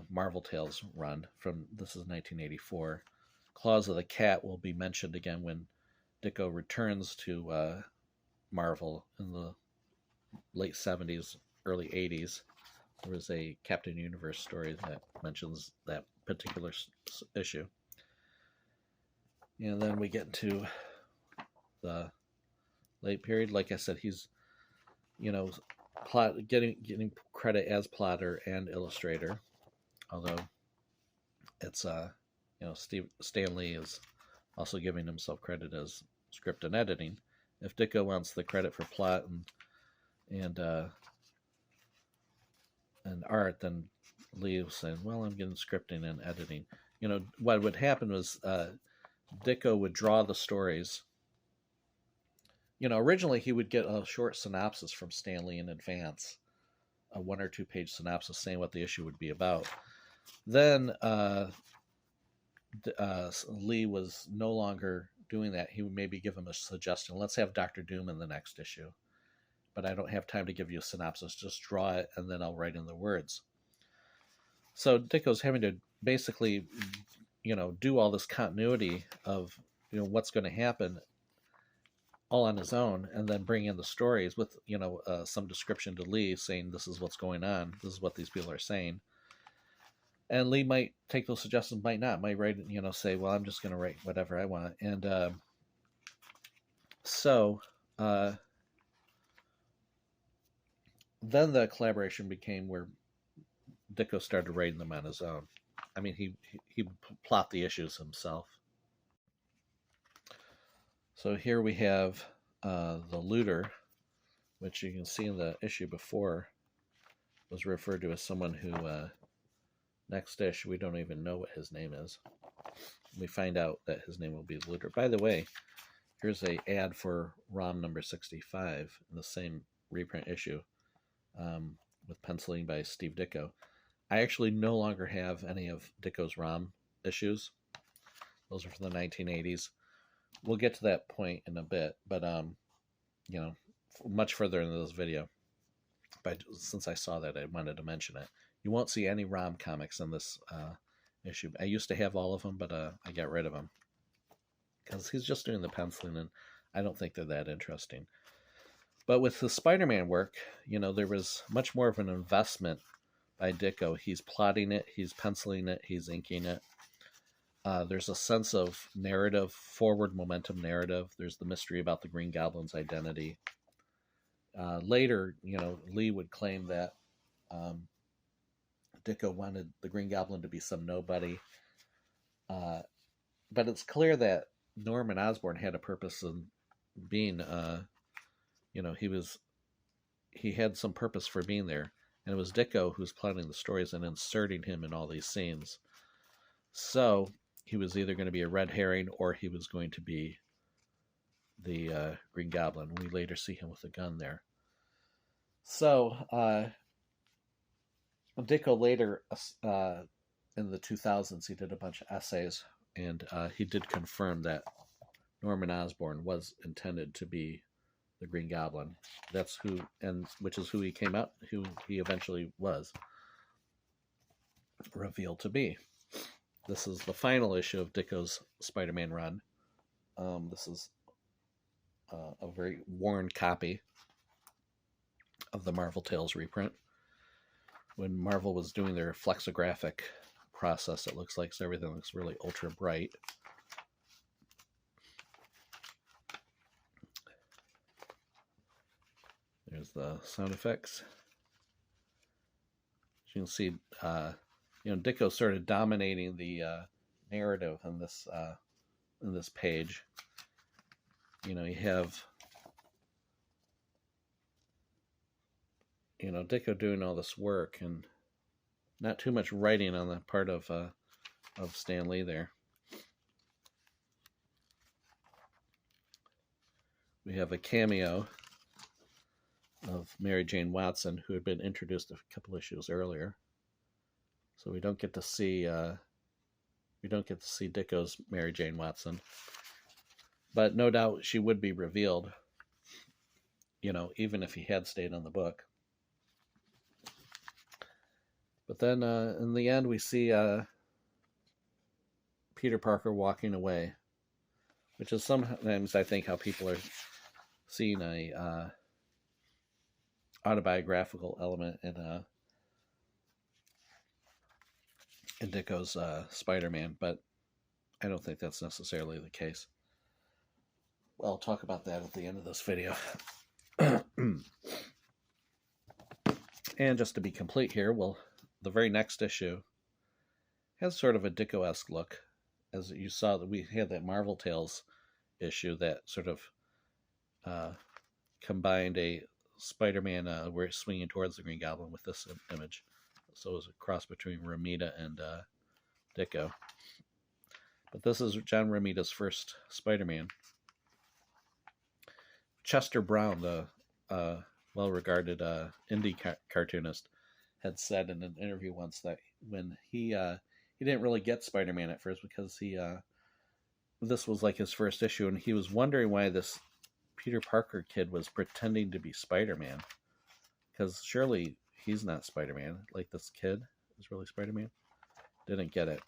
Speaker 1: Marvel Tales run from, this is 1984. Claws of the Cat will be mentioned again when Ditko returns to Marvel in the late 70s, early 80s. There was a Captain Universe story that mentions that particular issue. And then we get into the late period. Like I said, he's, getting credit as plotter and illustrator. Although it's, Stan Lee is also giving himself credit as script and editing. If Ditko wants the credit for plot and art, then Lee was saying, well, I'm getting scripting and editing. What would happen was Ditko would draw the stories. Originally he would get a short synopsis from Stan Lee in advance, a 1 or 2 page synopsis saying what the issue would be about. Then Lee was no longer doing that. He would maybe give him a suggestion. Let's have Dr. Doom in the next issue. But I don't have time to give you a synopsis. Just draw it, and then I'll write in the words. So Ditko's having to basically, do all this continuity of, what's going to happen all on his own, and then bring in the stories with, some description to Lee saying this is what's going on. This is what these people are saying. And Lee might take those suggestions, might not. Might write, say, well, I'm just going to write whatever I want. And then the collaboration became where Ditko started writing them on his own. I mean, he plot the issues himself. So here we have the Looter, which you can see in the issue before was referred to as someone who, next issue, we don't even know what his name is. We find out that his name will be Looter. By the way, here's a ad for ROM number 65 in the same reprint issue. With penciling by Steve Ditko. I actually no longer have any of Ditko's ROM issues. Those are from the 1980s. We'll get to that point in a bit, but much further into this video. But since I saw that, I wanted to mention it. You won't see any ROM comics in this issue. I used to have all of them, but I got rid of them because he's just doing the penciling, and I don't think they're that interesting. But with the Spider-Man work, there was much more of an investment by Ditko. He's plotting it, he's penciling it, he's inking it. There's a sense of narrative, forward momentum narrative. There's the mystery about the Green Goblin's identity. Later, Lee would claim that Ditko wanted the Green Goblin to be some nobody. But it's clear that Norman Osborn had a purpose in being, he had some purpose for being there. And it was Ditko who was plotting the stories and inserting him in all these scenes. So he was either going to be a red herring or he was going to be the Green Goblin. We later see him with a gun there. So Ditko later, in the 2000s, he did a bunch of essays, and he did confirm that Norman Osborn was intended to be the Green Goblin. That's who, and which is who he eventually was revealed to be. This is the final issue of Ditko's Spider-Man run. This is a very worn copy of the Marvel Tales reprint. When Marvel was doing their flexographic process, it looks like, so everything looks really ultra bright. There's the sound effects. As you can see, Ditko started dominating the narrative in this page. You have Ditko doing all this work and not too much writing on the part of Stan Lee there. We have a cameo of Mary Jane Watson, who had been introduced a couple issues earlier. So we don't get to see Ditko's Mary Jane Watson, but no doubt she would be revealed. Even if he had stayed on the book. But then in the end, we see Peter Parker walking away, which is sometimes, I think, how people are seeing a autobiographical element in Ditko's Spider-Man, but I don't think that's necessarily the case. Well, I'll talk about that at the end of this video. And just to be complete here, the very next issue has sort of a Ditko-esque look. As you saw, that we had that Marvel Tales issue that sort of combined a Spider-Man where it's swinging towards the Green Goblin with this image. So it was a cross between Romita and Ditko. But this is John Romita's first Spider-Man. Chester Brown, the well-regarded indie cartoonist, had said in an interview once that when he didn't really get Spider-Man at first because this was like his first issue, and he was wondering why this Peter Parker kid was pretending to be Spider-Man, because surely he's not Spider-Man. Like, this kid is really Spider-Man. Didn't get it.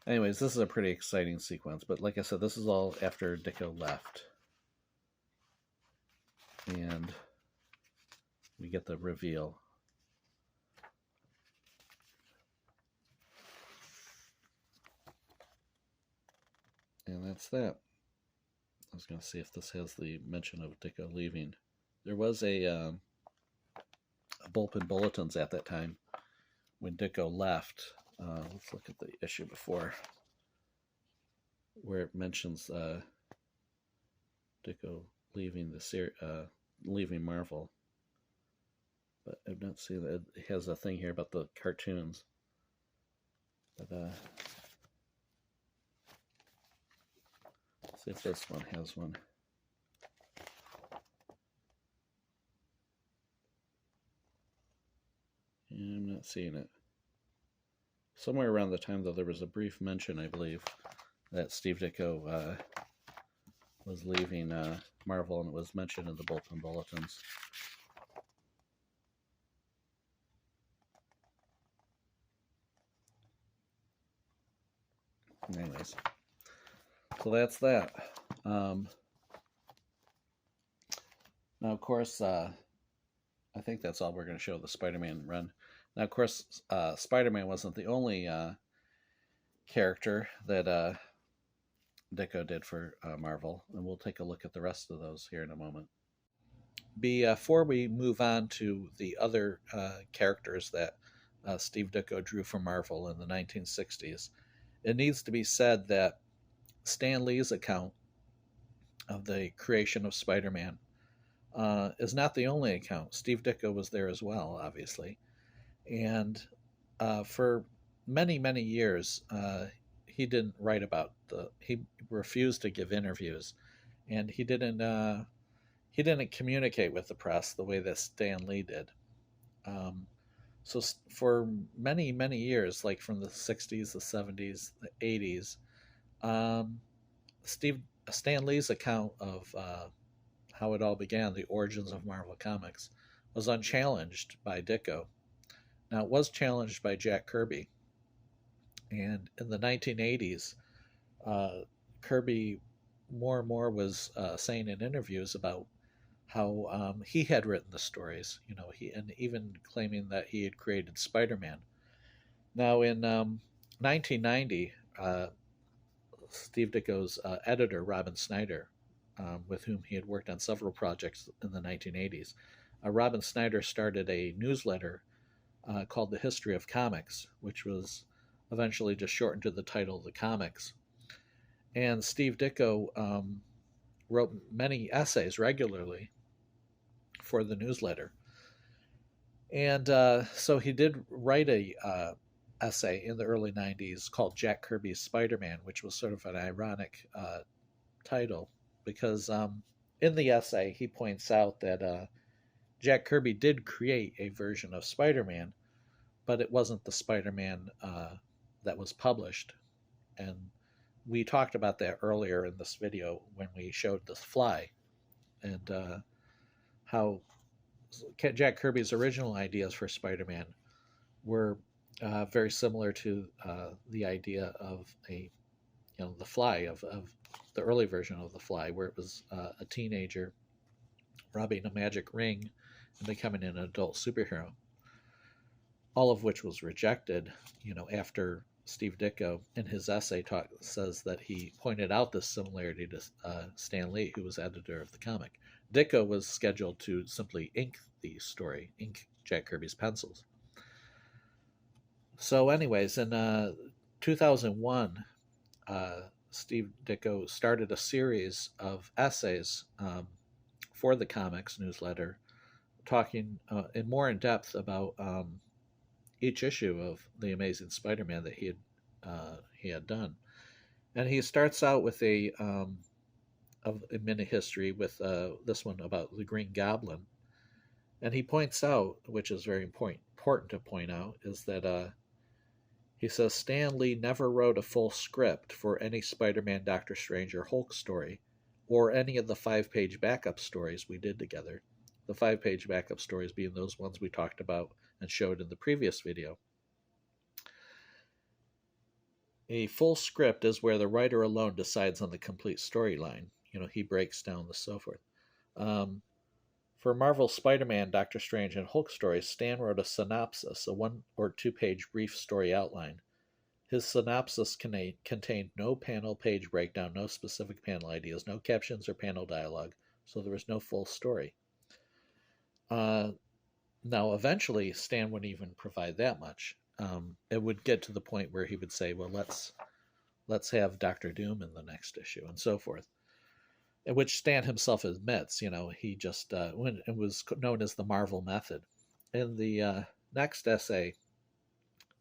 Speaker 1: Anyways, this is a pretty exciting sequence, but like I said, this is all after Ditko left. And we get the reveal. And that's that. I was going to see if this has the mention of Ditko leaving. There was a Bullpen Bulletins at that time when Ditko left. Let's look at the issue before, where it mentions Ditko leaving leaving Marvel. But I've not seen that. It has a thing here about the cartoons. But let's see if this one has one. Yeah, I'm not seeing it. Somewhere around the time, though, there was a brief mention, I believe, that Steve Ditko was leaving Marvel, and it was mentioned in the Bullpen Bulletins. Anyways, so that's that. Now, of course, I think that's all we're going to show the Spider-Man run. Now, of course, Spider-Man wasn't the only character that Ditko did for Marvel, and we'll take a look at the rest of those here in a moment. Before we move on to the other characters that Steve Ditko drew for Marvel in the 1960s, it needs to be said that Stan Lee's account of the creation of Spider-Man is not the only account. Steve Ditko was there as well, obviously. And for many, many years, he didn't write about he refused to give interviews, and he didn't communicate with the press the way that Stan Lee did. So for many, many years, like from the 60s, the 70s, the 80s, Stan Lee's account of how it all began, the origins of Marvel Comics, was unchallenged by Ditko. Now, it was challenged by Jack Kirby. And in the 1980s, Kirby more and more was saying in interviews about how he had written the stories, and even claiming that he had created Spider-Man. Now, in 1990, Steve Ditko's editor, Robin Snyder, with whom he had worked on several projects in the 1980s, Robin Snyder started a newsletter called The History of Comics, which was eventually just shortened to the title The Comics. And Steve Ditko wrote many essays regularly for the newsletter. And so he did write a essay in the early 90s called Jack Kirby's Spider-Man, which was sort of an ironic title, because in the essay he points out that Jack Kirby did create a version of Spider-Man, but it wasn't the Spider-Man that was published. And we talked about that earlier in this video when we showed the Fly, and how Jack Kirby's original ideas for Spider-Man were very similar to the idea of the Fly, of the early version of the Fly, where it was a teenager robbing a magic ring and becoming an adult superhero. All of which was rejected, after Steve Ditko in his essay says that he pointed out this similarity to Stan Lee, who was editor of the comic. Ditko was scheduled to simply ink the story, ink Jack Kirby's pencils. So anyways, in 2001, Steve Ditko started a series of essays for the comics newsletter, talking more in depth about each issue of The Amazing Spider-Man that he had done. And he starts out with a mini history with this one about the Green Goblin. And he points out, which is very important to point out, is that he says Stan Lee never wrote a full script for any Spider-Man, Doctor Strange, or Hulk story, or any of the 5-page backup stories we did together. The 5-page backup stories being those ones we talked about and showed in the previous video. A full script is where the writer alone decides on the complete storyline. He breaks down the so forth. For Marvel's Spider-Man, Doctor Strange, and Hulk stories, Stan wrote a synopsis, a 1 or 2-page brief story outline. His synopsis contained no panel page breakdown, no specific panel ideas, no captions or panel dialogue, so there was no full story. Now, eventually, Stan wouldn't even provide that much. It would get to the point where he would say, well, let's have Doctor Doom in the next issue, and so forth. Which Stan himself admits, he just, when it was known as the Marvel method. In the next essay,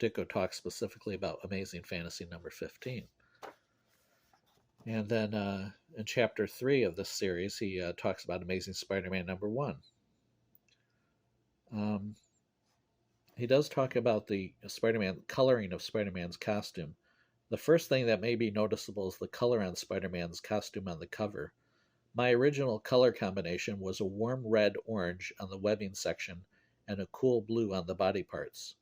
Speaker 1: Ditko talks specifically about Amazing Fantasy number 15. And then in chapter 3 of this series, he talks about Amazing Spider-Man number 1. He does talk about the Spider-Man coloring of Spider-Man's costume. The first thing that may be noticeable is the color on Spider-Man's costume on the cover. My original color combination was a warm red-orange on the webbing section and a cool blue on the body parts.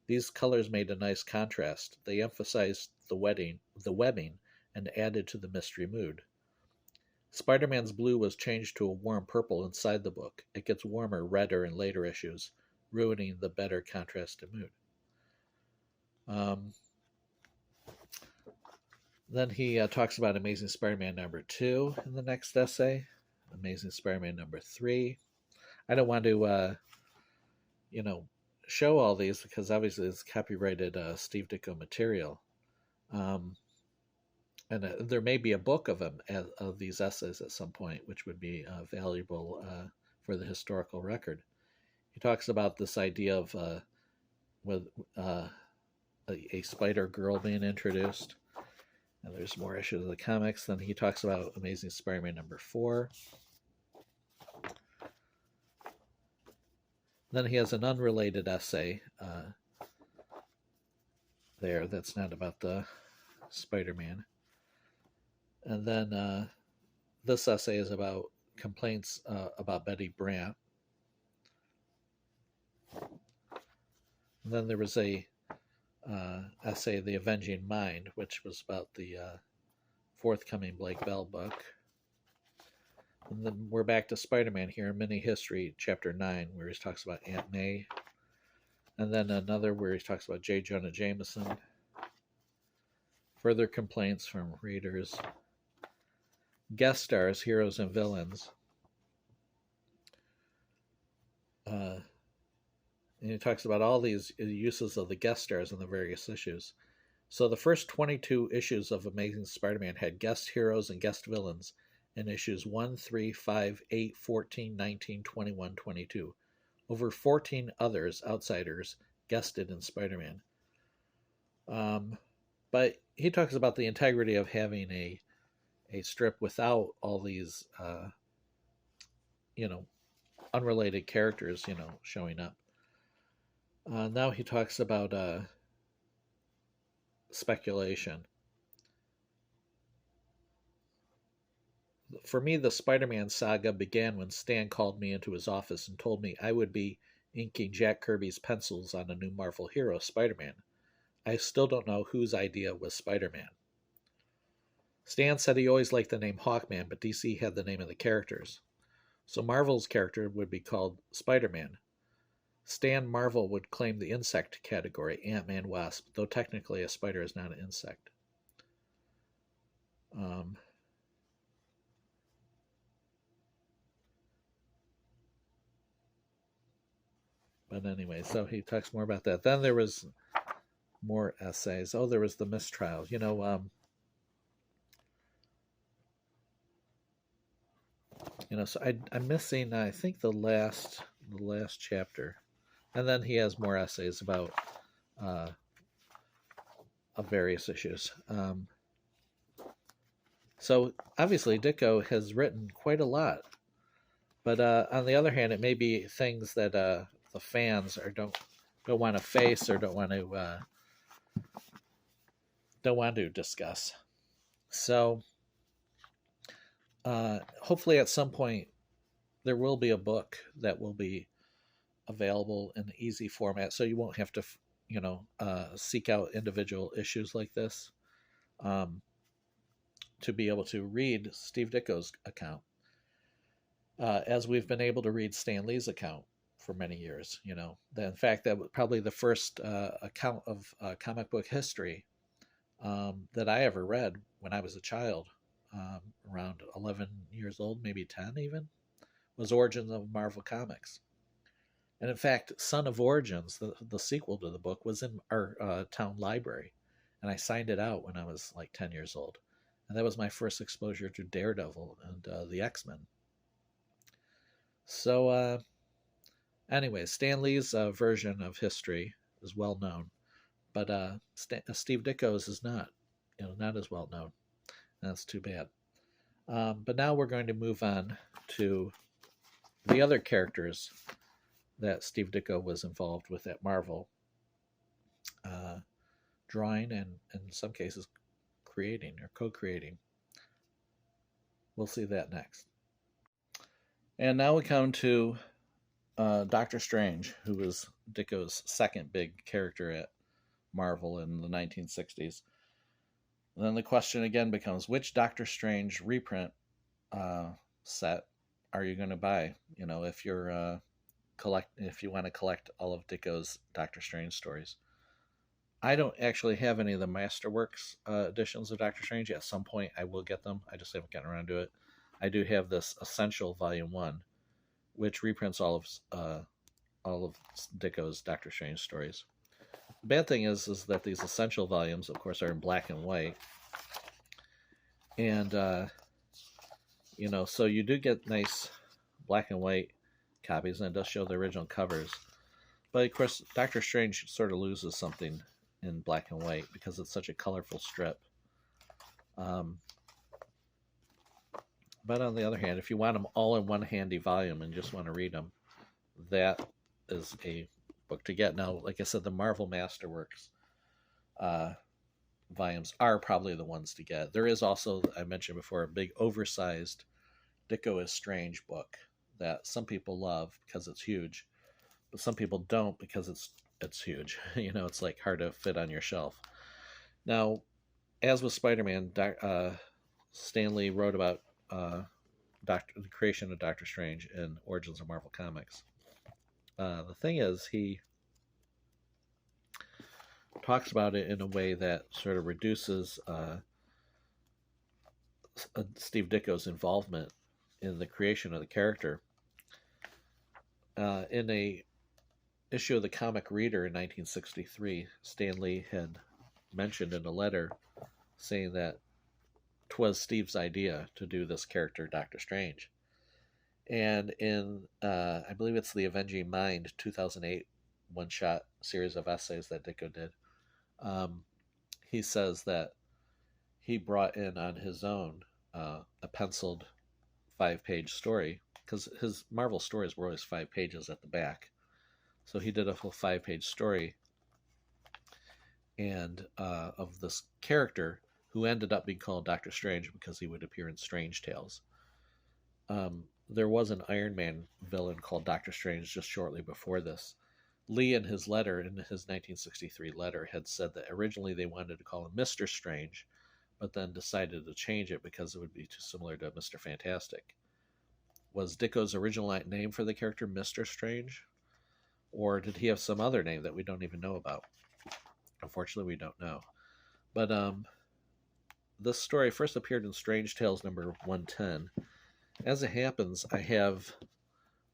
Speaker 1: These colors made a nice contrast. They emphasized the webbing and added to the mystery mood. Spider-Man's blue was changed to a warm purple inside the book. It gets warmer, redder in later issues. ruining the better contrasted mood. Then he talks about Amazing Spider-Man #2 in the next essay, Amazing Spider-Man #3. I don't want to, show all these because obviously it's copyrighted Steve Ditko material. And there may be a book of them, of these essays at some point, which would be valuable for the historical record. He talks about this idea of with a spider girl being introduced. And there's more issues of the comics. Then he talks about Amazing Spider-Man #4. Then he has an unrelated essay there that's not about the Spider-Man. And then this essay is about complaints about Betty Brant. And then there was a essay, The Avenging Mind, which was about the forthcoming Blake Bell book. And then we're back to Spider-Man here, Mini History, Chapter 9, where he talks about Aunt May. And then another where he talks about J. Jonah Jameson. Further complaints from readers. Guest stars, heroes, and villains. And he talks about all these uses of the guest stars in the various issues. So the first 22 issues of Amazing Spider-Man had guest heroes and guest villains in issues 1, 3, 5, 8, 14, 19, 21, 22. Over 14 others, outsiders, guested in Spider-Man. But he talks about the integrity of having a strip without all these, unrelated characters, showing up. Now he talks about speculation. For me, the Spider-Man saga began when Stan called me into his office and told me I would be inking Jack Kirby's pencils on a new Marvel hero, Spider-Man. I still don't know whose idea was Spider-Man. Stan said he always liked the name Hawkman, but DC had the name of the characters. So Marvel's character would be called Spider-Man. Stan Marvel would claim the insect category, Ant-Man, Wasp, though technically a spider is not an insect. But anyway, so he talks more about that. Then there was more essays. Oh, there was the mistrial. So I'm missing, I think, the last chapter. And then he has more essays about of various issues. So obviously Ditko has written quite a lot. But on the other hand, it may be things that the fans don't want to face or don't want to discuss. So hopefully at some point there will be a book that will be available in easy format, so you won't have to seek out individual issues like this to be able to read Steve Ditko's account, as we've been able to read Stan Lee's account for many years. In fact, that was probably the first account of comic book history that I ever read when I was a child, around 11 years old, maybe 10 even, was Origins of Marvel Comics. And in fact, Son of Origins, the sequel to the book, was in our town library. And I signed it out when I was like 10 years old. And that was my first exposure to Daredevil and the X-Men. So anyway, Stan Lee's version of history is well known. But Steve Ditko's is not, not as well known. And that's too bad. But now we're going to move on to the other characters that Steve Ditko was involved with at Marvel, drawing and in some cases creating or co-creating. We'll see that next. And now we come to Doctor Strange, who was Ditko's second big character at Marvel in the 1960s. And then the question again becomes, which Doctor Strange reprint set are you going to buy? If you're if you want to collect all of Ditko's Doctor Strange stories. I don't actually have any of the Masterworks editions of Doctor Strange. At some point, I will get them. I just haven't gotten around to it. I do have this Essential Volume 1, which reprints all of Ditko's Doctor Strange stories. The bad thing is that these Essential volumes, of course, are in black and white. And, so you do get nice black and white copies, and it does show the original covers. But, of course, Doctor Strange sort of loses something in black and white because it's such a colorful strip. But on the other hand, if you want them all in one handy volume and just want to read them, that is a book to get. Now, like I said, the Marvel Masterworks volumes are probably the ones to get. There is also, I mentioned before, a big oversized Ditko is Strange book that some people love because it's huge, but some people don't because it's huge. It's like hard to fit on your shelf. Now, as with Spider-Man, Stan Lee wrote about the creation of Doctor Strange in Origins of Marvel Comics. The thing is, he talks about it in a way that sort of reduces Steve Ditko's involvement in the creation of the character. In a issue of the Comic Reader in 1963, Stan Lee had mentioned in a letter saying that 'twas Steve's idea to do this character, Doctor Strange. And in, I believe it's the Avenging Mind 2008 one-shot series of essays that Ditko did, he says that he brought in on his own a penciled 5-page story, because his Marvel stories were always 5 pages at the back. So he did a full 5-page story and of this character who ended up being called Doctor Strange because he would appear in Strange Tales. There was an Iron Man villain called Doctor Strange just shortly before this. Lee, in his 1963 letter, had said that originally they wanted to call him Mr. Strange, but then decided to change it because it would be too similar to Mr. Fantastic. Was Ditko's original name for the character Mr. Strange? Or did he have some other name that we don't even know about? Unfortunately, we don't know. But this story first appeared in Strange Tales number 110. As it happens, I have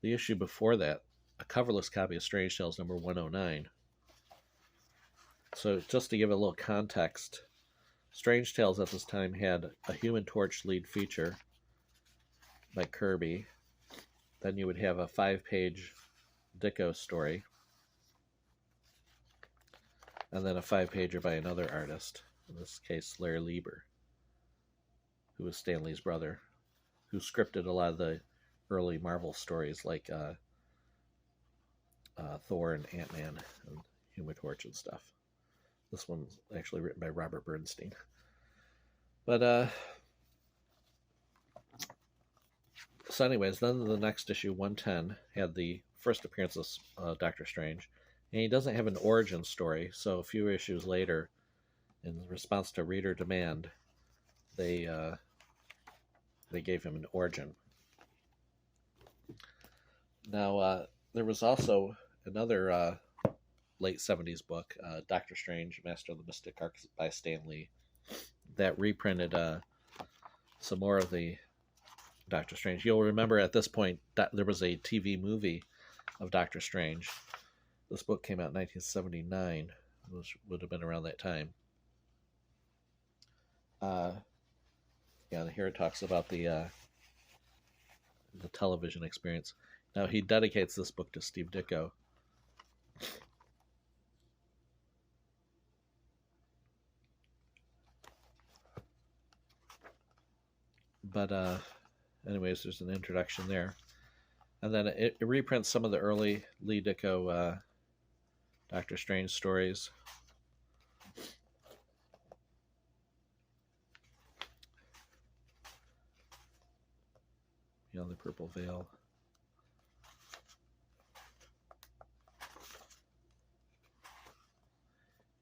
Speaker 1: the issue before that, a coverless copy of Strange Tales number 109. So just to give a little context, Strange Tales at this time had a Human Torch lead feature by Kirby. Then you would have a 5-page Ditko story. And then a 5-pager by another artist, in this case Larry Lieber, who was Stan Lee's brother, who scripted a lot of the early Marvel stories like Thor and Ant-Man and Human Torch and stuff. This one's actually written by Robert Bernstein. But, so anyways, then the next issue, 110, had the first appearance of Doctor Strange. And he doesn't have an origin story, so a few issues later, in response to reader demand, they gave him an origin. Now, there was also another late 70s book, Doctor Strange, Master of the Mystic Arts by Stan Lee, that reprinted some more of the Doctor Strange. You'll remember at this point that there was a TV movie of Doctor Strange. This book came out in 1979, which would have been around that time. Here it talks about the television experience. Now, he dedicates this book to Steve Ditko. But anyways, there's an introduction there. And then it reprints some of the early Lee Ditko Doctor Strange stories. Beyond the Purple Veil.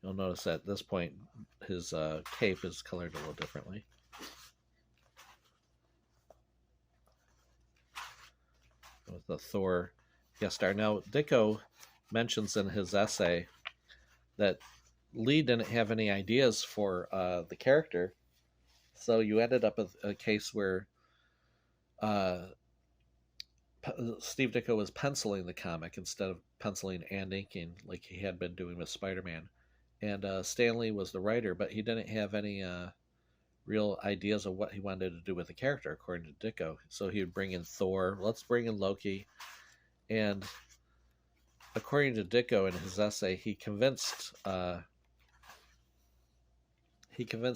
Speaker 1: You'll notice at this point his cape is colored a little differently. With the Thor guest star. Now, Ditko mentions in his essay that Lee didn't have any ideas for the character, so you ended up with a case where Steve Ditko was penciling the comic instead of penciling and inking like he had been doing with Spider-Man. And Stan Lee was the writer, but he didn't have any real ideas of what he wanted to do with the character, according to Ditko. So he would bring in Thor, let's bring in Loki. And according to Ditko in his essay, he convinced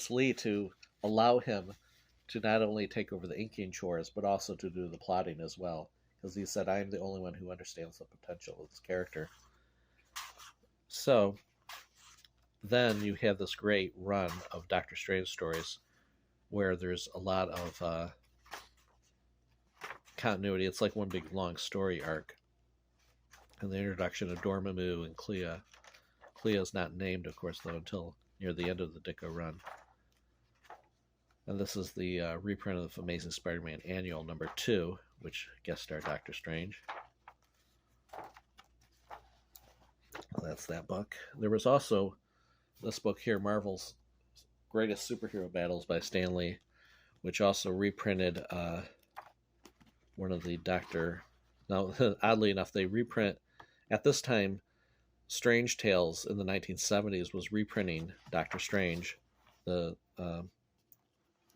Speaker 1: Lee to allow him to not only take over the inking chores, but also to do the plotting as well. Because he said, I'm the only one who understands the potential of this character. So then you have this great run of Doctor Strange stories where there's a lot of continuity. It's like one big long story arc. And the introduction of Dormammu and Clea. Clea is not named, of course, though, until near the end of the Ditko run. And this is the reprint of Amazing Spider-Man Annual number 2, which guest star Doctor Strange. Well, that's that book. There was also this book here, Marvel's Greatest Superhero Battles by Stan Lee, which also reprinted one of the Doctor... Now, oddly enough, they reprint... At this time, Strange Tales in the 1970s was reprinting Doctor Strange, the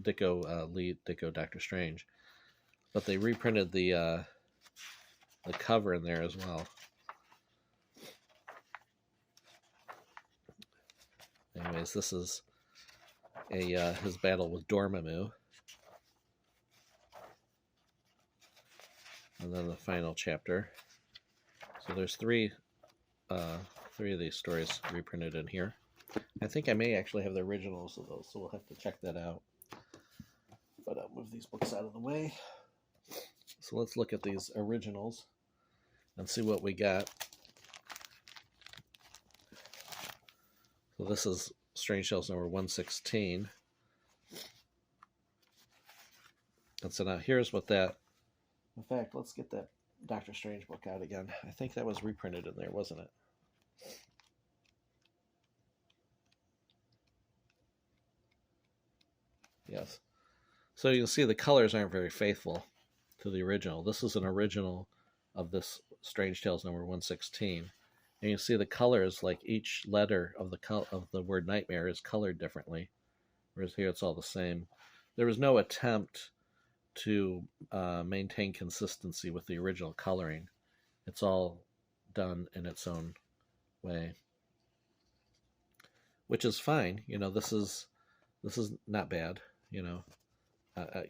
Speaker 1: Ditko Doctor Strange. But they reprinted the cover in there as well. Anyways, this is his battle with Dormammu. And then the final chapter. So there's three of these stories reprinted in here. I think I may actually have the originals of those, so we'll have to check that out. But I'll move these books out of the way. So let's look at these originals and see what we got. So this is Strange Tales number 116. And so now here's what that... In fact, let's get that Doctor Strange book out again. I think that was reprinted in there, wasn't it? Yes. So you can see the colors aren't very faithful to the original. This is an original of this Strange Tales number 116. And you see the colors, like each letter of the word nightmare is colored differently. Whereas here it's all the same. There was no attempt to maintain consistency with the original coloring. It's all done in its own way, which is fine. You know, this is not bad. You know,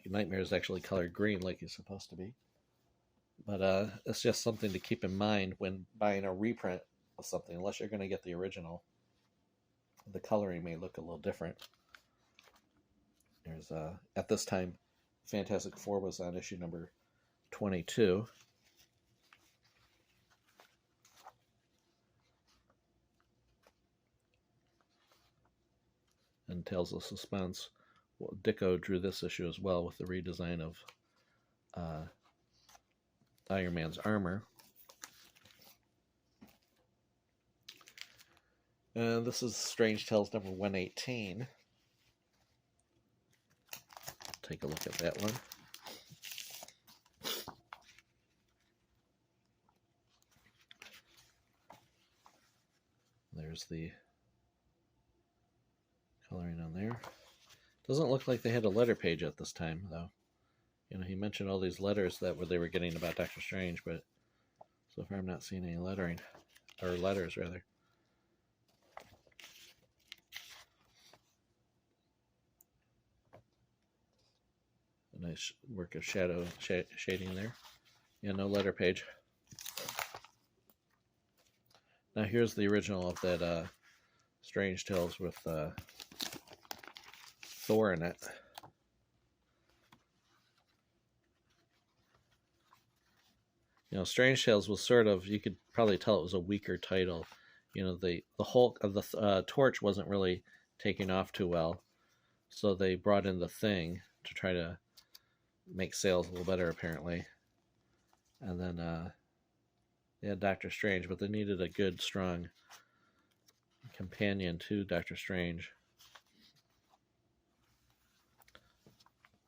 Speaker 1: Nightmare is actually colored green like he's supposed to be, but it's just something to keep in mind when buying a reprint of something. Unless you're going to get the original, the coloring may look a little different. There's at this time, Fantastic Four was on issue number 22. And Tales of Suspense. Well, Ditko drew this issue as well with the redesign of Iron Man's armor. And this is Strange Tales number 118. Take a look at that one. There's the coloring on there. Doesn't look like they had a letter page at this time, though. You know, he mentioned all these letters that they were getting about Doctor Strange, but so far I'm not seeing any lettering, or letters rather. A nice work of shadow shading there. Yeah, no letter page. Now here's the original of that Strange Tales with Thor in it. You know, Strange Tales was sort of, you could probably tell it was a weaker title. You know, the Hulk of the Torch wasn't really taking off too well, so they brought in the Thing to try to make sales a little better, apparently. And then They had Doctor Strange, but they needed a good, strong companion to Doctor Strange.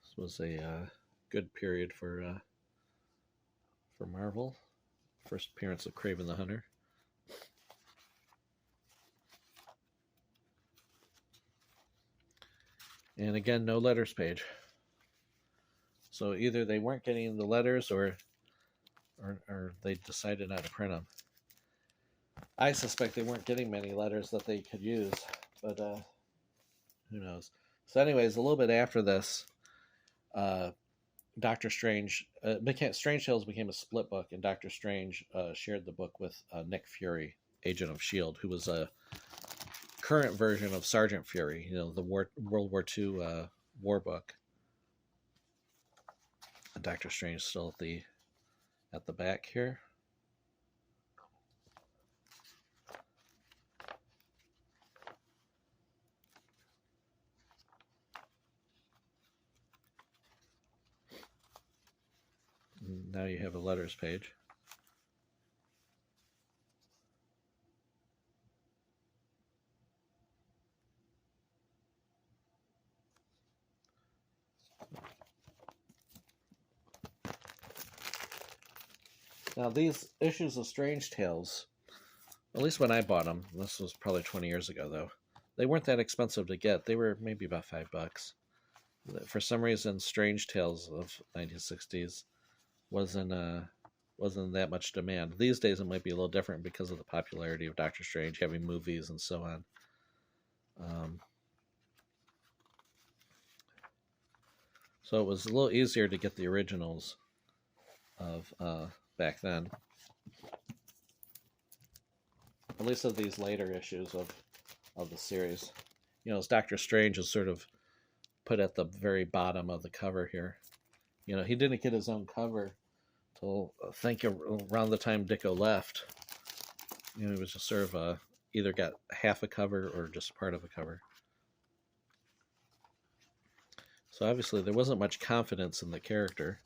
Speaker 1: This was a good period for Marvel. First appearance of Kraven the Hunter. And again, no letters page. So either they weren't getting the letters or they decided not to print them. I suspect they weren't getting many letters that they could use, but who knows. So anyways, a little bit after this, Doctor Strange, Strange Tales became a split book, and Doctor Strange shared the book with Nick Fury, Agent of S.H.I.E.L.D., who was a current version of Sergeant Fury, the World War II war book. And Doctor Strange still at the back here. Now you have a letters page. Now these issues of Strange Tales, at least when I bought them, this was probably 20 years ago though, they weren't that expensive to get. They were maybe about $5. For some reason, Strange Tales of 1960s wasn't that much demand. These days it might be a little different because of the popularity of Doctor Strange, having movies and so on. So it was a little easier to get the originals of back then. At least of these later issues of the series. As Doctor Strange is sort of put at the very bottom of the cover here. He didn't get his own cover till I think around the time Ditko left. He was just sort of either got half a cover or just part of a cover. So obviously there wasn't much confidence in the character.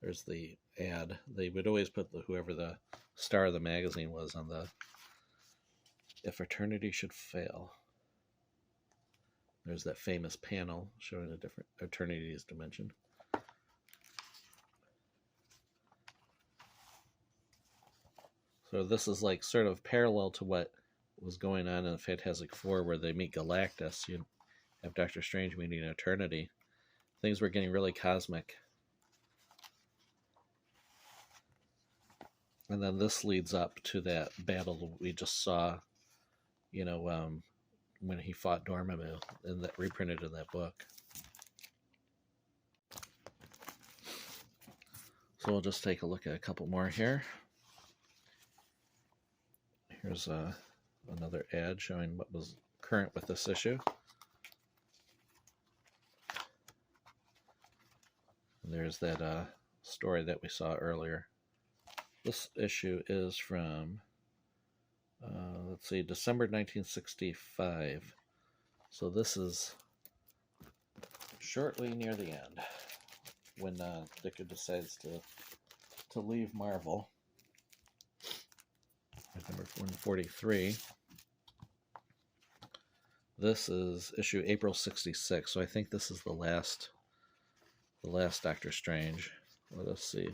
Speaker 1: There's the ad. They would always put whoever the star of the magazine was on the "If Eternity Should Fail." There's that famous panel showing the different eternities dimension. So this is like sort of parallel to what was going on in Fantastic Four, where they meet Galactus. You have Doctor Strange meeting Eternity. Things were getting really cosmic. And then this leads up to that battle we just saw, when he fought Dormammu, and that reprinted in that book. So we'll just take a look at a couple more here. Here's another ad showing what was current with this issue. And there's that story that we saw earlier. This issue is from, let's see, December 1965. So this is shortly near the end, when Ditko decides to leave Marvel. Number 143. This is issue April 66, so I think this is the last Doctor Strange. Let us see.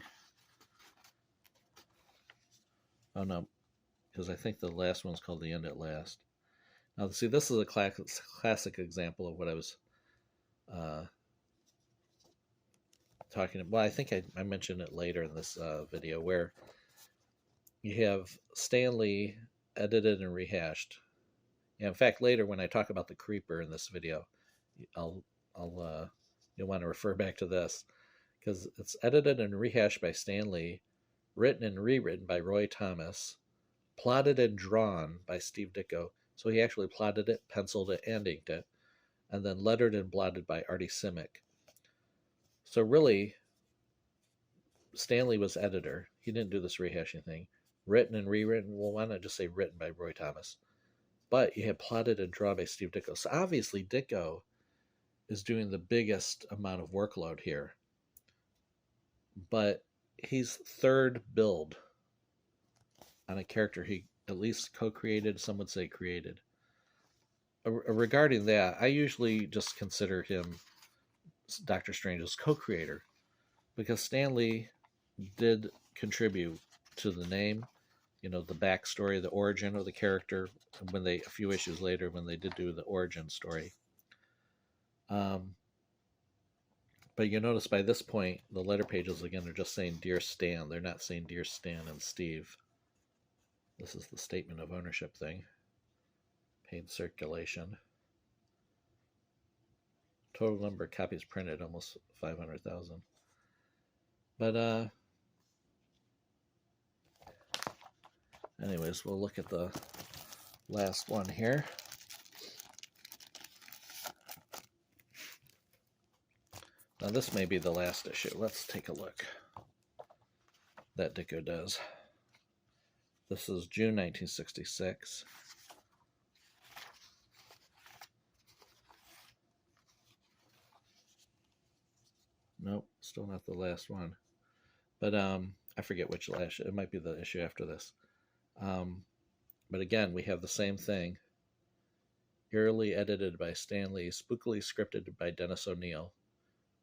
Speaker 1: Oh no, because I think the last one's called The End at Last. Now, see, this is a classic example of what I was talking about. Well, I think I mentioned it later in this video, where you have Stan Lee edited and rehashed. And in fact, later when I talk about the Creeper in this video, you'll want to refer back to this, because it's edited and rehashed by Stan Lee, written and rewritten by Roy Thomas, plotted and drawn by Steve Ditko. So he actually plotted it, penciled it, and inked it, and then lettered and blotted by Artie Simic. So really, Stan Lee was editor. He didn't do this rehashing thing. Written and rewritten, well, why not just say written by Roy Thomas? But you have plotted and drawn by Steve Ditko. So obviously Ditko is doing the biggest amount of workload here. But he's third build on a character he at least co-created, some would say created. Regarding that, I usually just consider him Doctor Strange's co-creator, because Stan Lee did contribute to the name, you know, the backstory, the origin of the character, when they, a few issues later, when they did do the origin story. But you notice by this point, the letter pages, again, are just saying Dear Stan. They're not saying Dear Stan and Steve. This is the statement of ownership thing. Paid circulation. Total number of copies printed, almost 500,000. But, anyways, we'll look at the last one here. Now, this may be the last issue. Let's take a look. That Ditko does. This is June 1966. Nope, still not the last one. But I forget which last. It might be the issue after this. But again, we have the same thing. Eerily edited by Stan Lee, spookily scripted by Dennis O'Neil,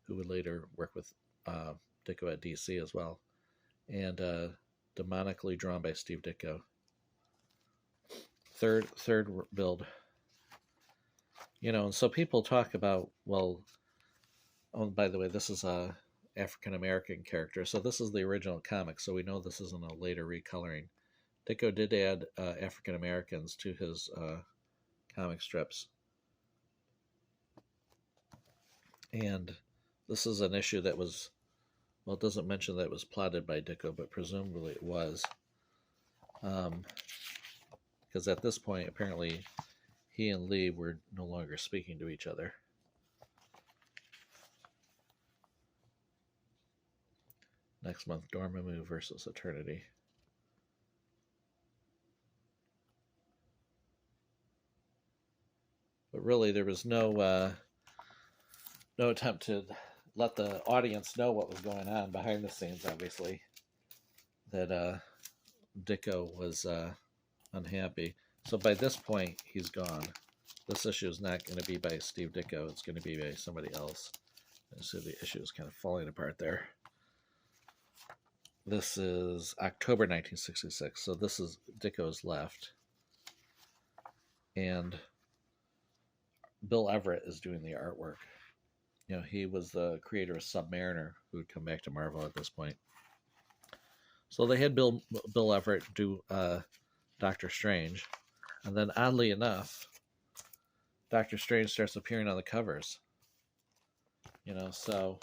Speaker 1: who would later work with Ditko at DC as well, and demonically drawn by Steve Ditko. Third build. You know, and so people talk about, well, oh, by the way, this is a African-American character, so this is the original comic, so we know this isn't a later recoloring. Ditko did add African-Americans to his comic strips. And this is an issue that was, well, it doesn't mention that it was plotted by Ditko, but presumably it was. Because at this point, apparently, he and Lee were no longer speaking to each other. Next month, Dormammu versus Eternity. But really, there was no attempt to let the audience know what was going on behind the scenes, obviously. That Ditko was unhappy. So by this point, he's gone. This issue is not going to be by Steve Ditko. It's going to be by somebody else. And so the issue is kind of falling apart there. This is October 1966. So this is Ditko's left. And Bill Everett is doing the artwork. You know, he was the creator of Submariner, who would come back to Marvel at this point. So they had Bill Everett do Doctor Strange. And then, oddly enough, Doctor Strange starts appearing on the covers. You know, so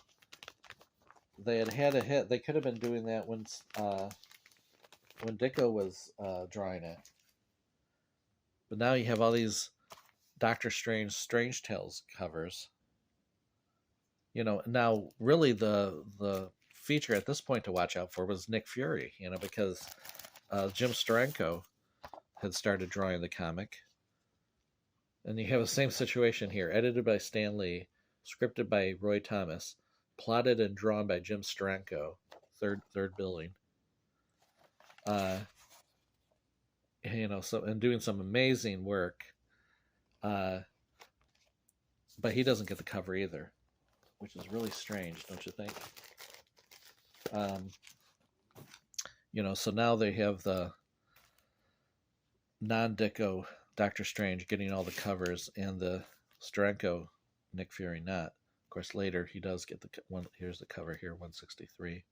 Speaker 1: they had a hit. They could have been doing that when Ditko was drawing it. But now you have all these Doctor Strange Strange Tales covers. You know, now really the feature at this point to watch out for was Nick Fury, you know, because Jim Steranko had started drawing the comic. And you have the same situation here, edited by Stan Lee, scripted by Roy Thomas, plotted and drawn by Jim Steranko, third building. You know, so, and doing some amazing work. But he doesn't get the cover either, which is really strange, don't you think? You know, so now they have the non-Ditko Doctor Strange getting all the covers, and the Steranko Nick Fury not. Of course, later he does get the one. Here's the cover here, 163.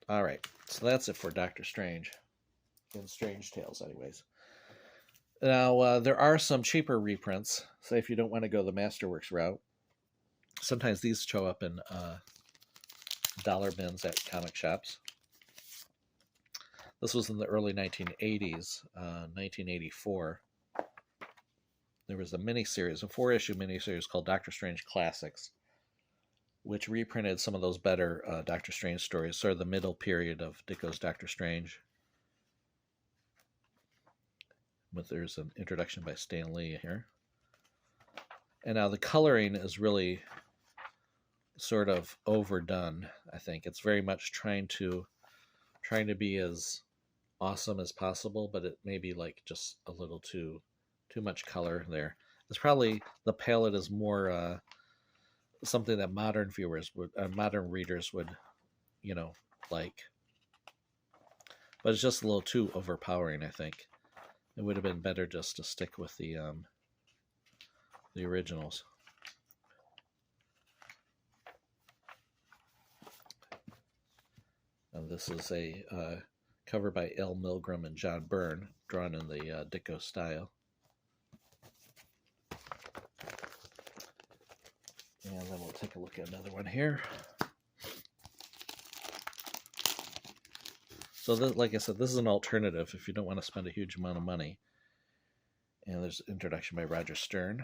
Speaker 1: All right, so that's it for Doctor Strange in Strange Tales, anyways. Now, there are some cheaper reprints. Say if you don't want to go the Masterworks route. Sometimes these show up in dollar bins at comic shops. This was in the early 1980s, 1984. There was a miniseries, a 4-issue miniseries called Doctor Strange Classics, which reprinted some of those better Doctor Strange stories, sort of the middle period of Ditko's Doctor Strange. But there's an introduction by Stan Lee here. And now the coloring is really sort of overdone, I think. It's very much trying to be as awesome as possible, but it may be like just a little too much color there. It's probably the palette is more something that modern viewers would, modern readers would, you know, like. But it's just a little too overpowering, I think. It would have been better just to stick with the originals. And this is a cover by L. Milgram and John Byrne, drawn in the Ditko style. And then we'll take a look at another one here. So, this, like I said, this is an alternative if you don't want to spend a huge amount of money. And there's an introduction by Roger Stern.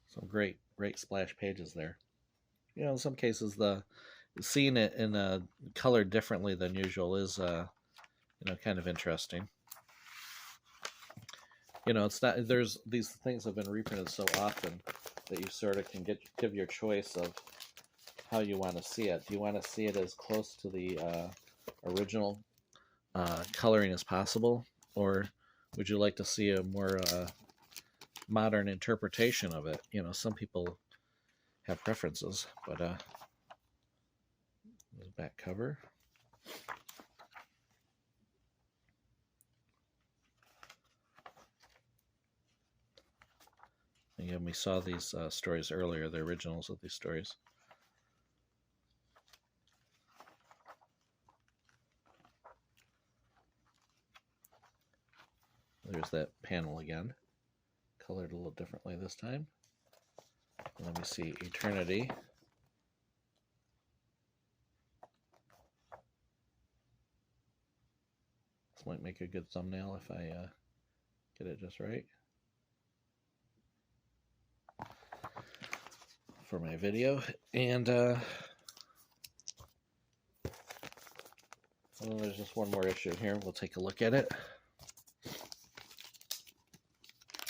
Speaker 1: Some great splash pages there. You know, in some cases, seeing it in color differently than usual is, you know, kind of interesting. You know, it's not, there's, these things have been reprinted so often that you sort of can give your choice of how you want to see it. Do you want to see it as close to the original coloring as possible, or would you like to see a more modern interpretation of it? You know, some people have preferences, but the back cover. Again, we saw these stories earlier, the originals of these stories. There's that panel again, colored a little differently this time. And then we see Eternity. This might make a good thumbnail if I get it just right for my video. And then there's just one more issue here. We'll take a look at it.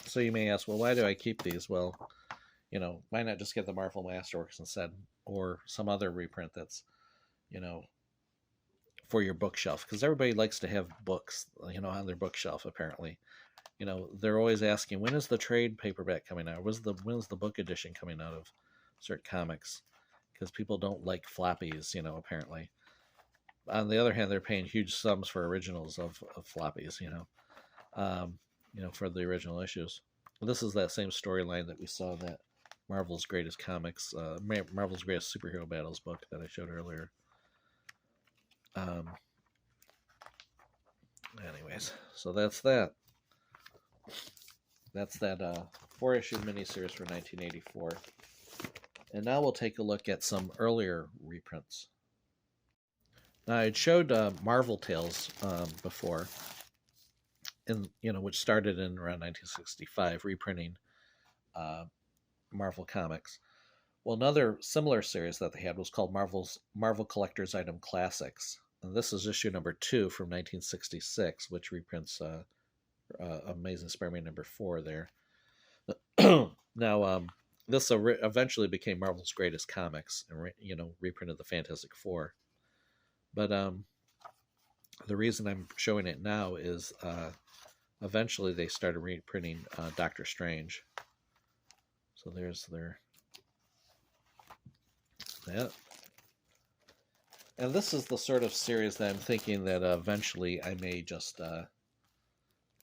Speaker 1: So you may ask, well, why do I keep these? Well, you know, why not just get the Marvel Masterworks instead, or some other reprint that's, you know, for your bookshelf? Because everybody likes to have books, you know, on their bookshelf, apparently. You know, they're always asking, when is the trade paperback coming out? When's the book edition coming out of certain comics? Because people don't like floppies, you know, apparently. On the other hand, they're paying huge sums for originals of floppies, you know, for the original issues. This is that same storyline that we saw that Marvel's Greatest Comics, Marvel's Greatest Superhero Battles book that I showed earlier. Anyways, so that's that. That's that 4-issue miniseries for 1984. And now we'll take a look at some earlier reprints. Now, I showed Marvel Tales before, which started in around 1965, reprinting Marvel Comics. Well, another similar series that they had was called Marvel Collector's Item Classics. And this is issue number 2 from 1966, which reprints Amazing Spider-Man number 4 there. Now, this eventually became Marvel's Greatest Comics, and reprinted the Fantastic Four. But the reason I'm showing it now is eventually they started reprinting Doctor Strange. So there's that. And this is the sort of series that I'm thinking that eventually I may just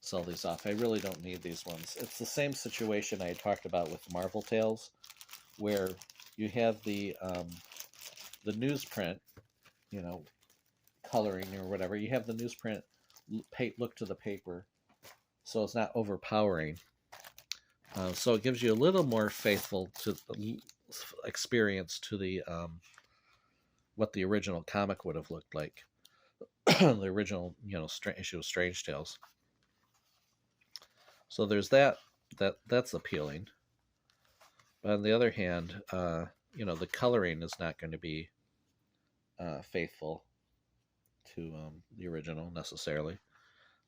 Speaker 1: sell these off. I really don't need these ones. It's the same situation I talked about with Marvel Tales, where you have the newsprint, coloring or whatever. You have the newsprint look to the paper, so it's not overpowering. So it gives you a little more faithful to the experience to the what the original comic would have looked like. The original, issue of Strange Tales. So there's that's appealing. But on the other hand, the coloring is not going to be faithful to the original necessarily.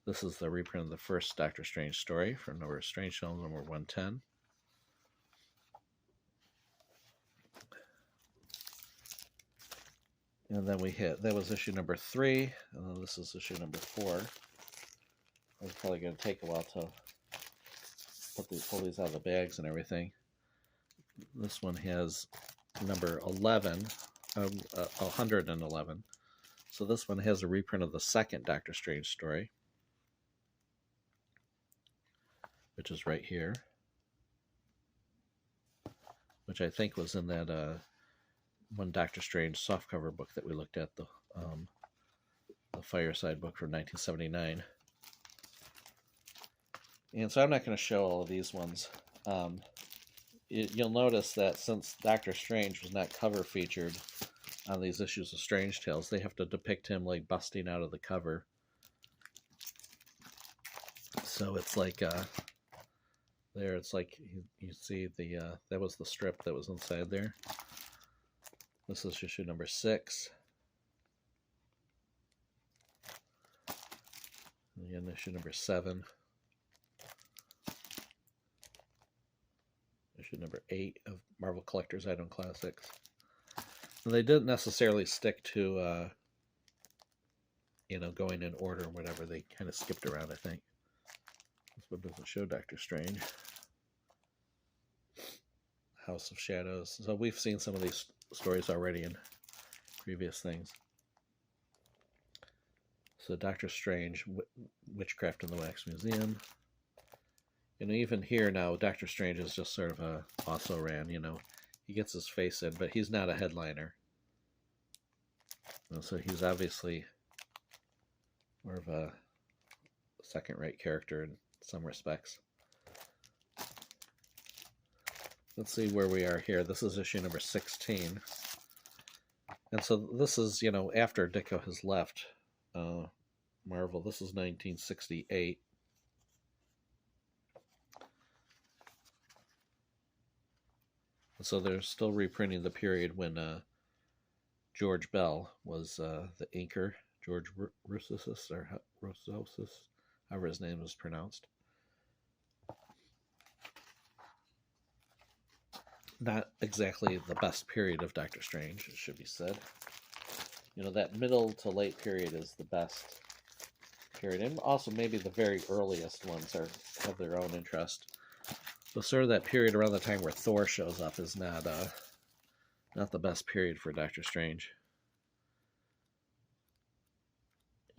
Speaker 1: This is the reprint of the first Doctor Strange story from number of Strange Shells, number 110. And then that was issue number 3, and then this is issue number 4. It's probably going to take a while to pull these out of the bags and everything. This one has number 11, 111. So this one has a reprint of the second Doctor Strange story, which is right here, which I think was in that one Doctor Strange softcover book that we looked at, the Fireside book from 1979. And so I'm not going to show all of these ones. You'll notice that since Doctor Strange was not cover featured on these issues of Strange Tales, they have to depict him like busting out of the cover. So it's like there, it's like you see the that was the strip that was inside there. This is issue number 6. Again, issue number 7. Issue number 8 of Marvel Collector's Item Classics. And they didn't necessarily stick to, going in order or whatever. They kind of skipped around, I think. This one doesn't show Doctor Strange. House of Shadows. So we've seen some of these stories already in previous things. So Doctor Strange, Witchcraft in the Wax Museum. Even here now, Doctor Strange is just sort of a also-ran, He gets his face in, but he's not a headliner. And so he's obviously more of a second-rate character in some respects. Let's see where we are here. This is issue number 16. And so this is, after Ditko has left Marvel. This is 1968. And so they're still reprinting the period when George Bell was the inker. George Roussos, or Roussos, however his name is pronounced. Not exactly the best period of Doctor Strange, it should be said. That middle to late period is the best period. And also maybe the very earliest ones have their own interest. So sort of that period around the time where Thor shows up is not the best period for Doctor Strange.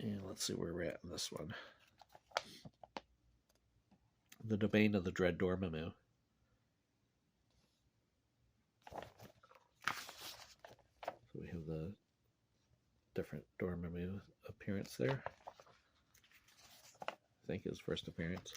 Speaker 1: And let's see where we're at in this one. The Domain of the Dread Dormammu. So we have the different Dormammu appearance there. I think his first appearance.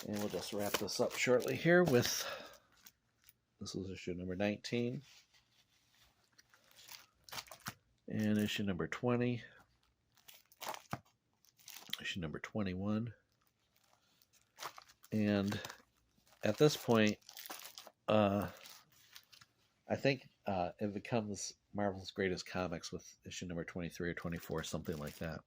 Speaker 1: And we'll just wrap this up shortly here with, this is issue number 19. And issue number 20. Issue number 21. And at this point, I think it becomes Marvel's Greatest Comics with issue number 23 or 24, something like that.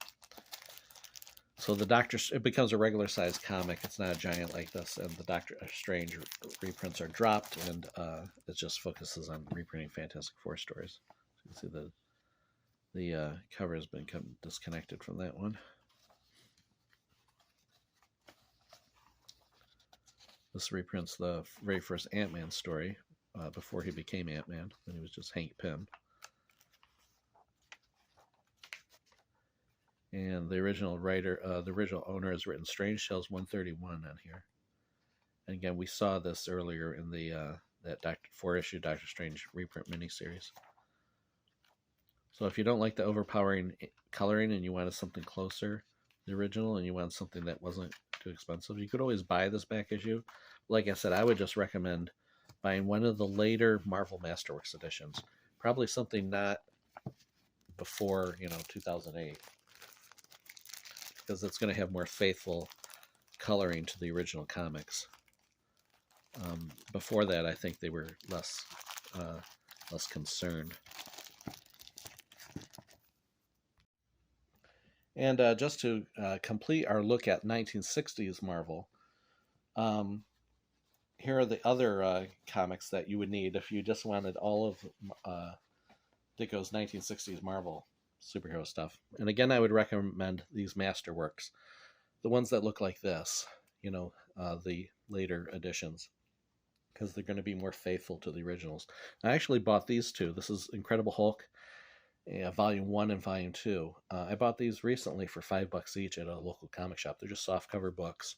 Speaker 1: So it becomes a regular sized comic. It's not a giant like this, and the Doctor Strange reprints are dropped, and it just focuses on reprinting Fantastic Four stories. So you can see the cover has been disconnected from that one. This reprints the very first Ant-Man story before he became Ant-Man, when he was just Hank Pym. And the original writer, the original owner has written Strange Tales 131 on here. And again, we saw this earlier in the that 4-issue Doctor Strange reprint miniseries. So if you don't like the overpowering coloring and you wanted something closer to the original and you want something that wasn't too expensive, you could always buy this back issue. Like I said, I would just recommend buying one of the later Marvel Masterworks editions. Probably something not before, 2008. because it's going to have more faithful coloring to the original comics. Before that, I think they were less concerned. And just to complete our look at 1960s Marvel, here are the other comics that you would need if you just wanted all of Ditko's 1960s Marvel superhero stuff. And again, I would recommend these Masterworks, the ones that look like this, you know, the later editions, because they're going to be more faithful to the originals. I actually bought these two. This is Incredible Hulk, Volume 1 and Volume 2. I bought these recently for $5 each at a local comic shop. They're just softcover books.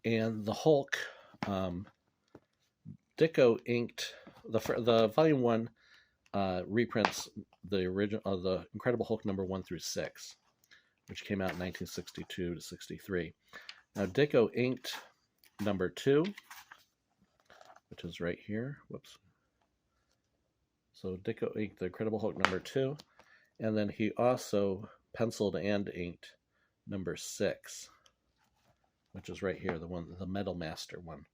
Speaker 1: And the Hulk, Ditko inked the Volume 1 reprints the original the Incredible Hulk number 1 through 6, which came out in 1962 to 63. Now Ditko inked number 2, which is right here. Whoops. So Ditko inked the Incredible Hulk number 2, and then he also penciled and inked number 6, which is right here, the Metal Master one.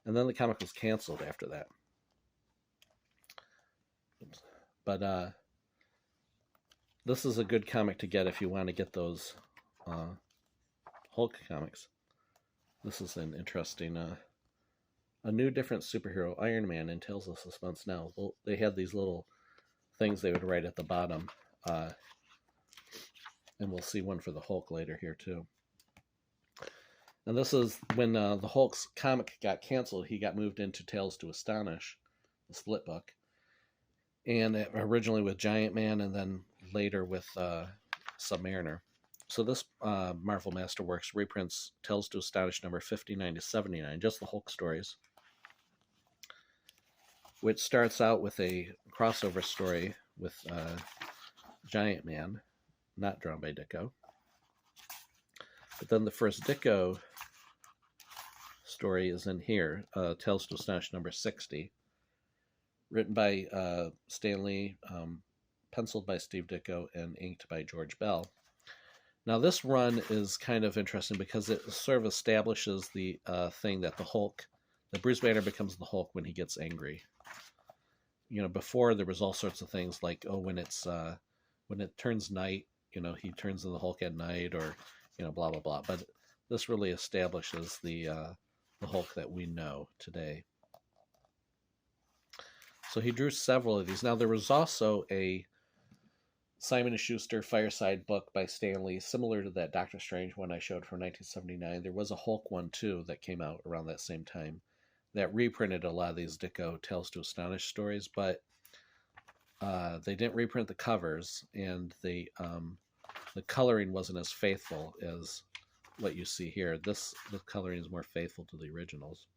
Speaker 1: And then the comic was canceled after that. But this is a good comic to get if you want to get those Hulk comics. This is an interesting, a new different superhero, Iron Man, in Tales of Suspense Now. They had these little things they would write at the bottom. And we'll see one for the Hulk later here too. And this is when the Hulk's comic got canceled, he got moved into Tales to Astonish, the split book. And originally with Giant Man, and then later with Submariner. So this Marvel Masterworks reprints Tales to Astonish number 59 to 79, just the Hulk stories, which starts out with a crossover story with Giant Man, not drawn by Ditko. But then the first Ditko story is in here, Tales to Astonish number 60. Written by Stan Lee, penciled by Steve Ditko, and inked by George Bell. Now this run is kind of interesting because it sort of establishes the thing that that Bruce Banner becomes the Hulk when he gets angry. You know, before there was all sorts of things like, oh, when it turns night, you know, he turns into the Hulk at night, or, you know, blah blah blah. But this really establishes the Hulk that we know today. So he drew several of these. Now, there was also a Simon & Schuster Fireside book by Stan Lee, similar to that Doctor Strange one I showed from 1979. There was a Hulk one, too, that came out around that same time that reprinted a lot of these Ditko Tales to Astonish stories, but they didn't reprint the covers, and the coloring wasn't as faithful as what you see here. The coloring is more faithful to the originals.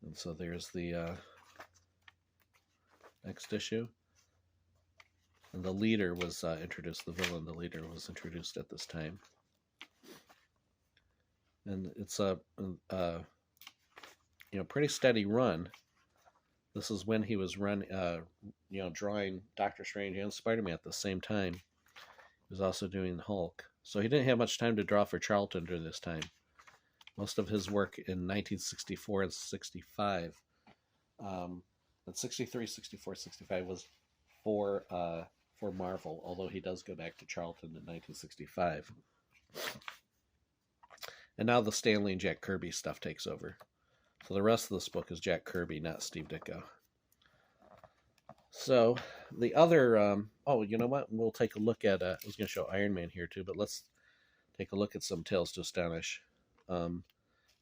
Speaker 1: And so there's the next issue. And the leader was introduced, the villain, the leader was introduced at this time. And it's a pretty steady run. This is when he was drawing Doctor Strange and Spiderman at the same time. He was also doing the Hulk. So he didn't have much time to draw for Charlton during this time. Most of his work in 1964 and 65, and 63, 64, 65 was for Marvel, although he does go back to Charlton in 1965. And now the Stan Lee and Jack Kirby stuff takes over. So the rest of this book is Jack Kirby, not Steve Ditko. So the other, you know what? We'll take a look at, I was going to show Iron Man here too, but let's take a look at some Tales to Astonish.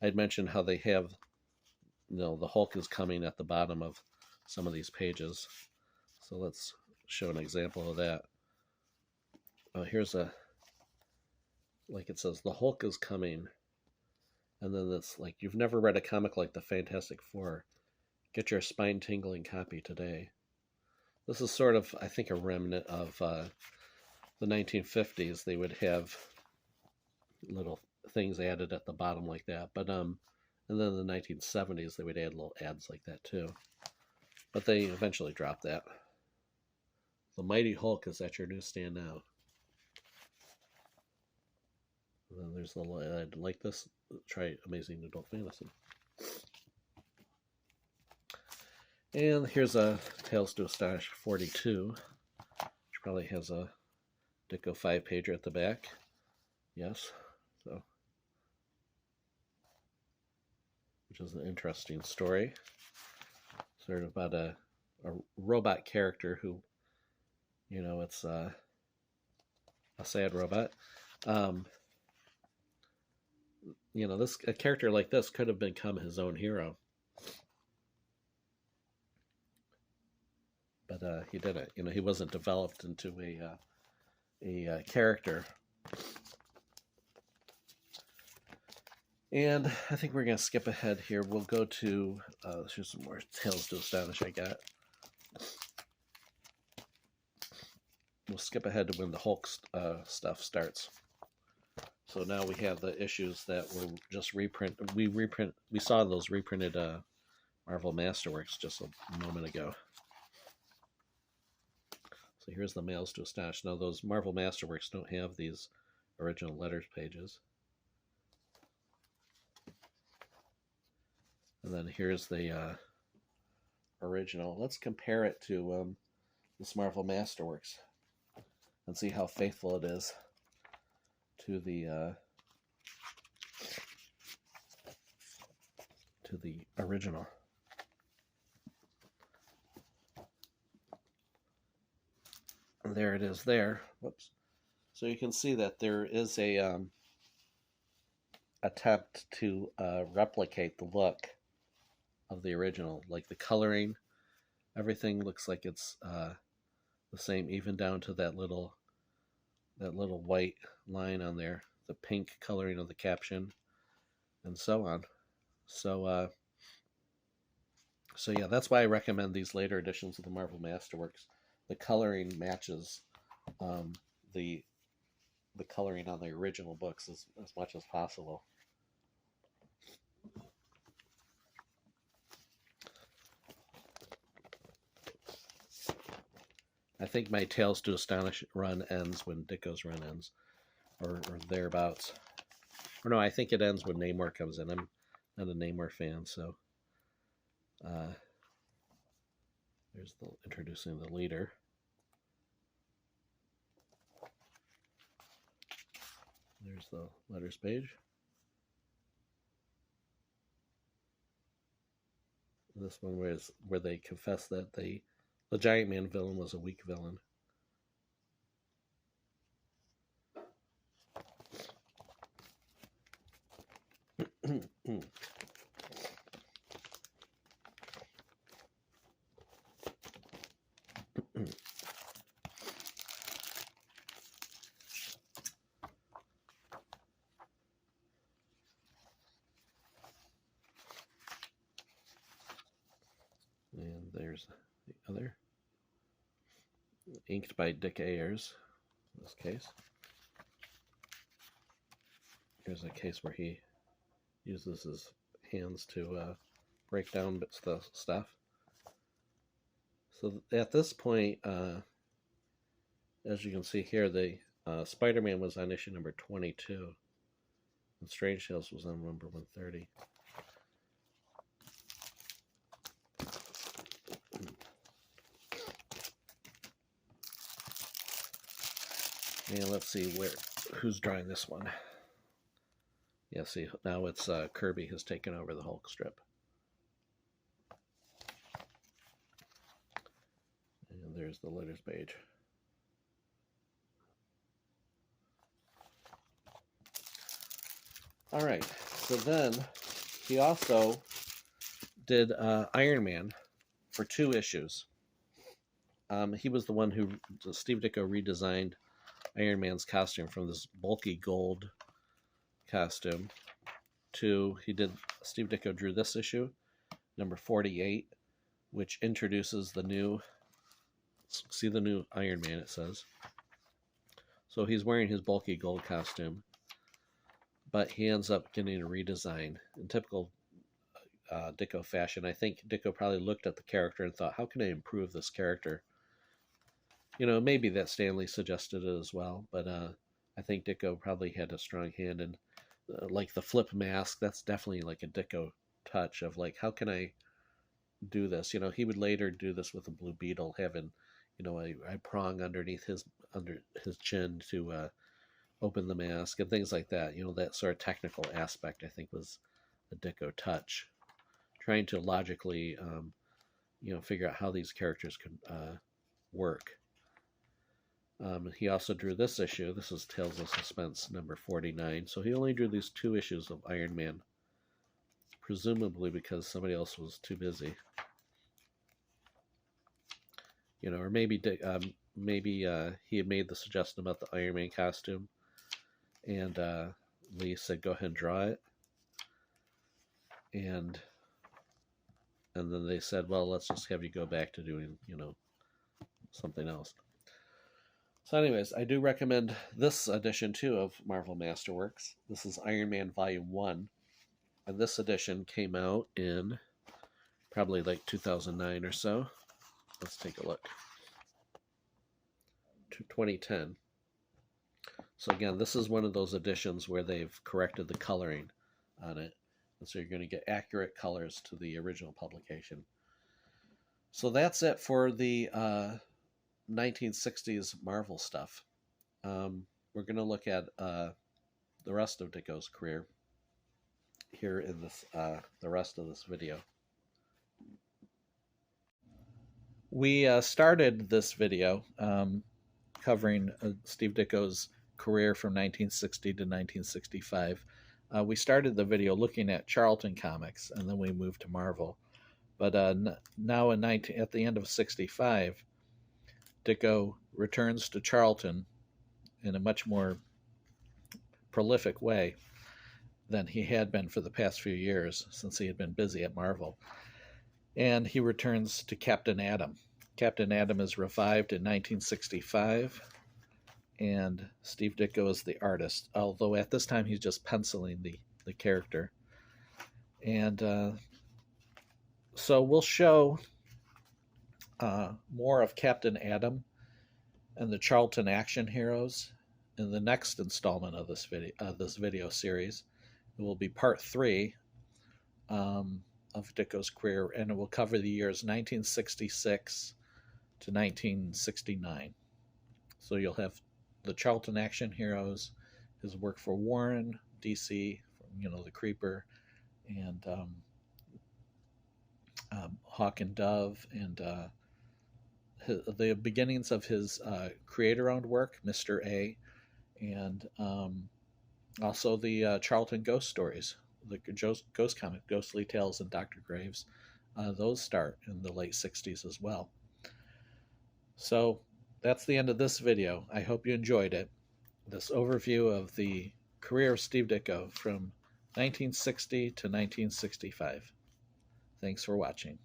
Speaker 1: I'd mentioned how they have, the Hulk is coming at the bottom of some of these pages. So let's show an example of that. Here's like it says, the Hulk is coming. And then it's like, you've never read a comic like the Fantastic Four. Get your spine-tingling copy today. This is sort of, I think, a remnant of the 1950s. They would have little things added at the bottom like that. But and then in the 1970s, they would add little ads like that too. But they eventually dropped that. The Mighty Hulk is at your newsstand now. And then there's the I'd like this. Try Amazing Adult Fantasy. And here's a Tales to Astonish 42, which probably has a Ditko 5-pager at the back. Yes, so which is an interesting story. Sort of about a robot character who, you know, it's a sad robot. You know, a character like this could have become his own hero. But he didn't. You know, he wasn't developed into a character. And I think we're going to skip ahead here. We'll go to, here's some more Tales to Astonish I got. We'll skip ahead to when the Hulk stuff starts. So now we have the issues that were just reprint. We saw those reprinted Marvel Masterworks just a moment ago. So here's the Mails to Astonish. Now those Marvel Masterworks don't have these original letters pages. And then here's the original. Let's compare it to this Marvel Masterworks and see how faithful it is to the original. And there it is there. Whoops. So you can see that there is a attempt to replicate the look of the original, like the coloring. Everything looks like it's the same, even down to that little white line on there, the pink coloring of the caption, and so on. So yeah, that's why I recommend these later editions of the Marvel Masterworks. The coloring matches the coloring on the original books as much as possible. I think my Tales to Astonish run ends when Ditko's run ends, or thereabouts. Or no, I think it ends when Namor comes in. I'm not a Namor fan, so there's the introducing the leader. There's the letters page. This one where they confess that the Giant Man villain was a weak villain. And there's the other. Inked by Dick Ayers, in this case. Here's a case where he uses his hands to break down bits of stuff. So at this point, as you can see here, the Spiderman was on issue number 22, and Strange Tales was on number 130. And let's see who's drawing this one. Yeah, see, now it's Kirby has taken over the Hulk strip. And there's the letters page. All right, so then he also did Iron Man for 2 issues. He was the one who, Steve Ditko, redesigned Iron Man's costume from this bulky gold costume to, Steve Ditko drew this issue, number 48, which introduces the new, see the new Iron Man, it says. So he's wearing his bulky gold costume, but he ends up getting a redesign. In typical Ditko fashion, I think Ditko probably looked at the character and thought, how can I improve this character? You know, maybe that Stanley suggested it as well, but I think Ditko probably had a strong hand in, like the flip mask. That's definitely like a Ditko touch of like, how can I do this? He would later do this with the Blue Beetle, having, a prong under his chin to open the mask and things like that. That sort of technical aspect I think was a Ditko touch, trying to logically, figure out how these characters could work. He also drew this issue. This is Tales of Suspense number 49. So he only drew these 2 issues of Iron Man, presumably because somebody else was too busy. Or maybe he had made the suggestion about the Iron Man costume, and Lee said, "Go ahead and draw it." And then they said, "Well, let's just have you go back to doing, something else." So anyways, I do recommend this edition too of Marvel Masterworks. This is Iron Man Volume 1. And this edition came out in probably like 2009 or so. Let's take a look. 2010. So again, this is one of those editions where they've corrected the coloring on it. And so you're going to get accurate colors to the original publication. So that's it for the 1960s Marvel stuff. We're going to look at the rest of Ditko's career here in this the rest of this video. We started this video covering Steve Ditko's career from 1960 to 1965. We started the video looking at Charlton comics, and then we moved to Marvel. But now at the end of 65, Ditko returns to Charlton in a much more prolific way than he had been for the past few years, since he had been busy at Marvel. And he returns to Captain Atom. Captain Atom is revived in 1965, and Steve Ditko is the artist, although at this time he's just penciling the character. And so we'll show more of Captain Atom and the Charlton action heroes in the next installment of this video series. It will be part 3 of Ditko's career, and it will cover the years 1966 to 1969. So you'll have the Charlton action heroes, his work for Warren, DC, the Creeper, and Hawk and Dove, and the beginnings of his creator-owned work, Mr. A, and also the Charlton ghost stories, the ghost comic, Ghostly Tales and Dr. Graves. Those start in the late 60s as well. So that's the end of this video. I hope you enjoyed it. This overview of the career of Steve Ditko from 1960 to 1965. Thanks for watching.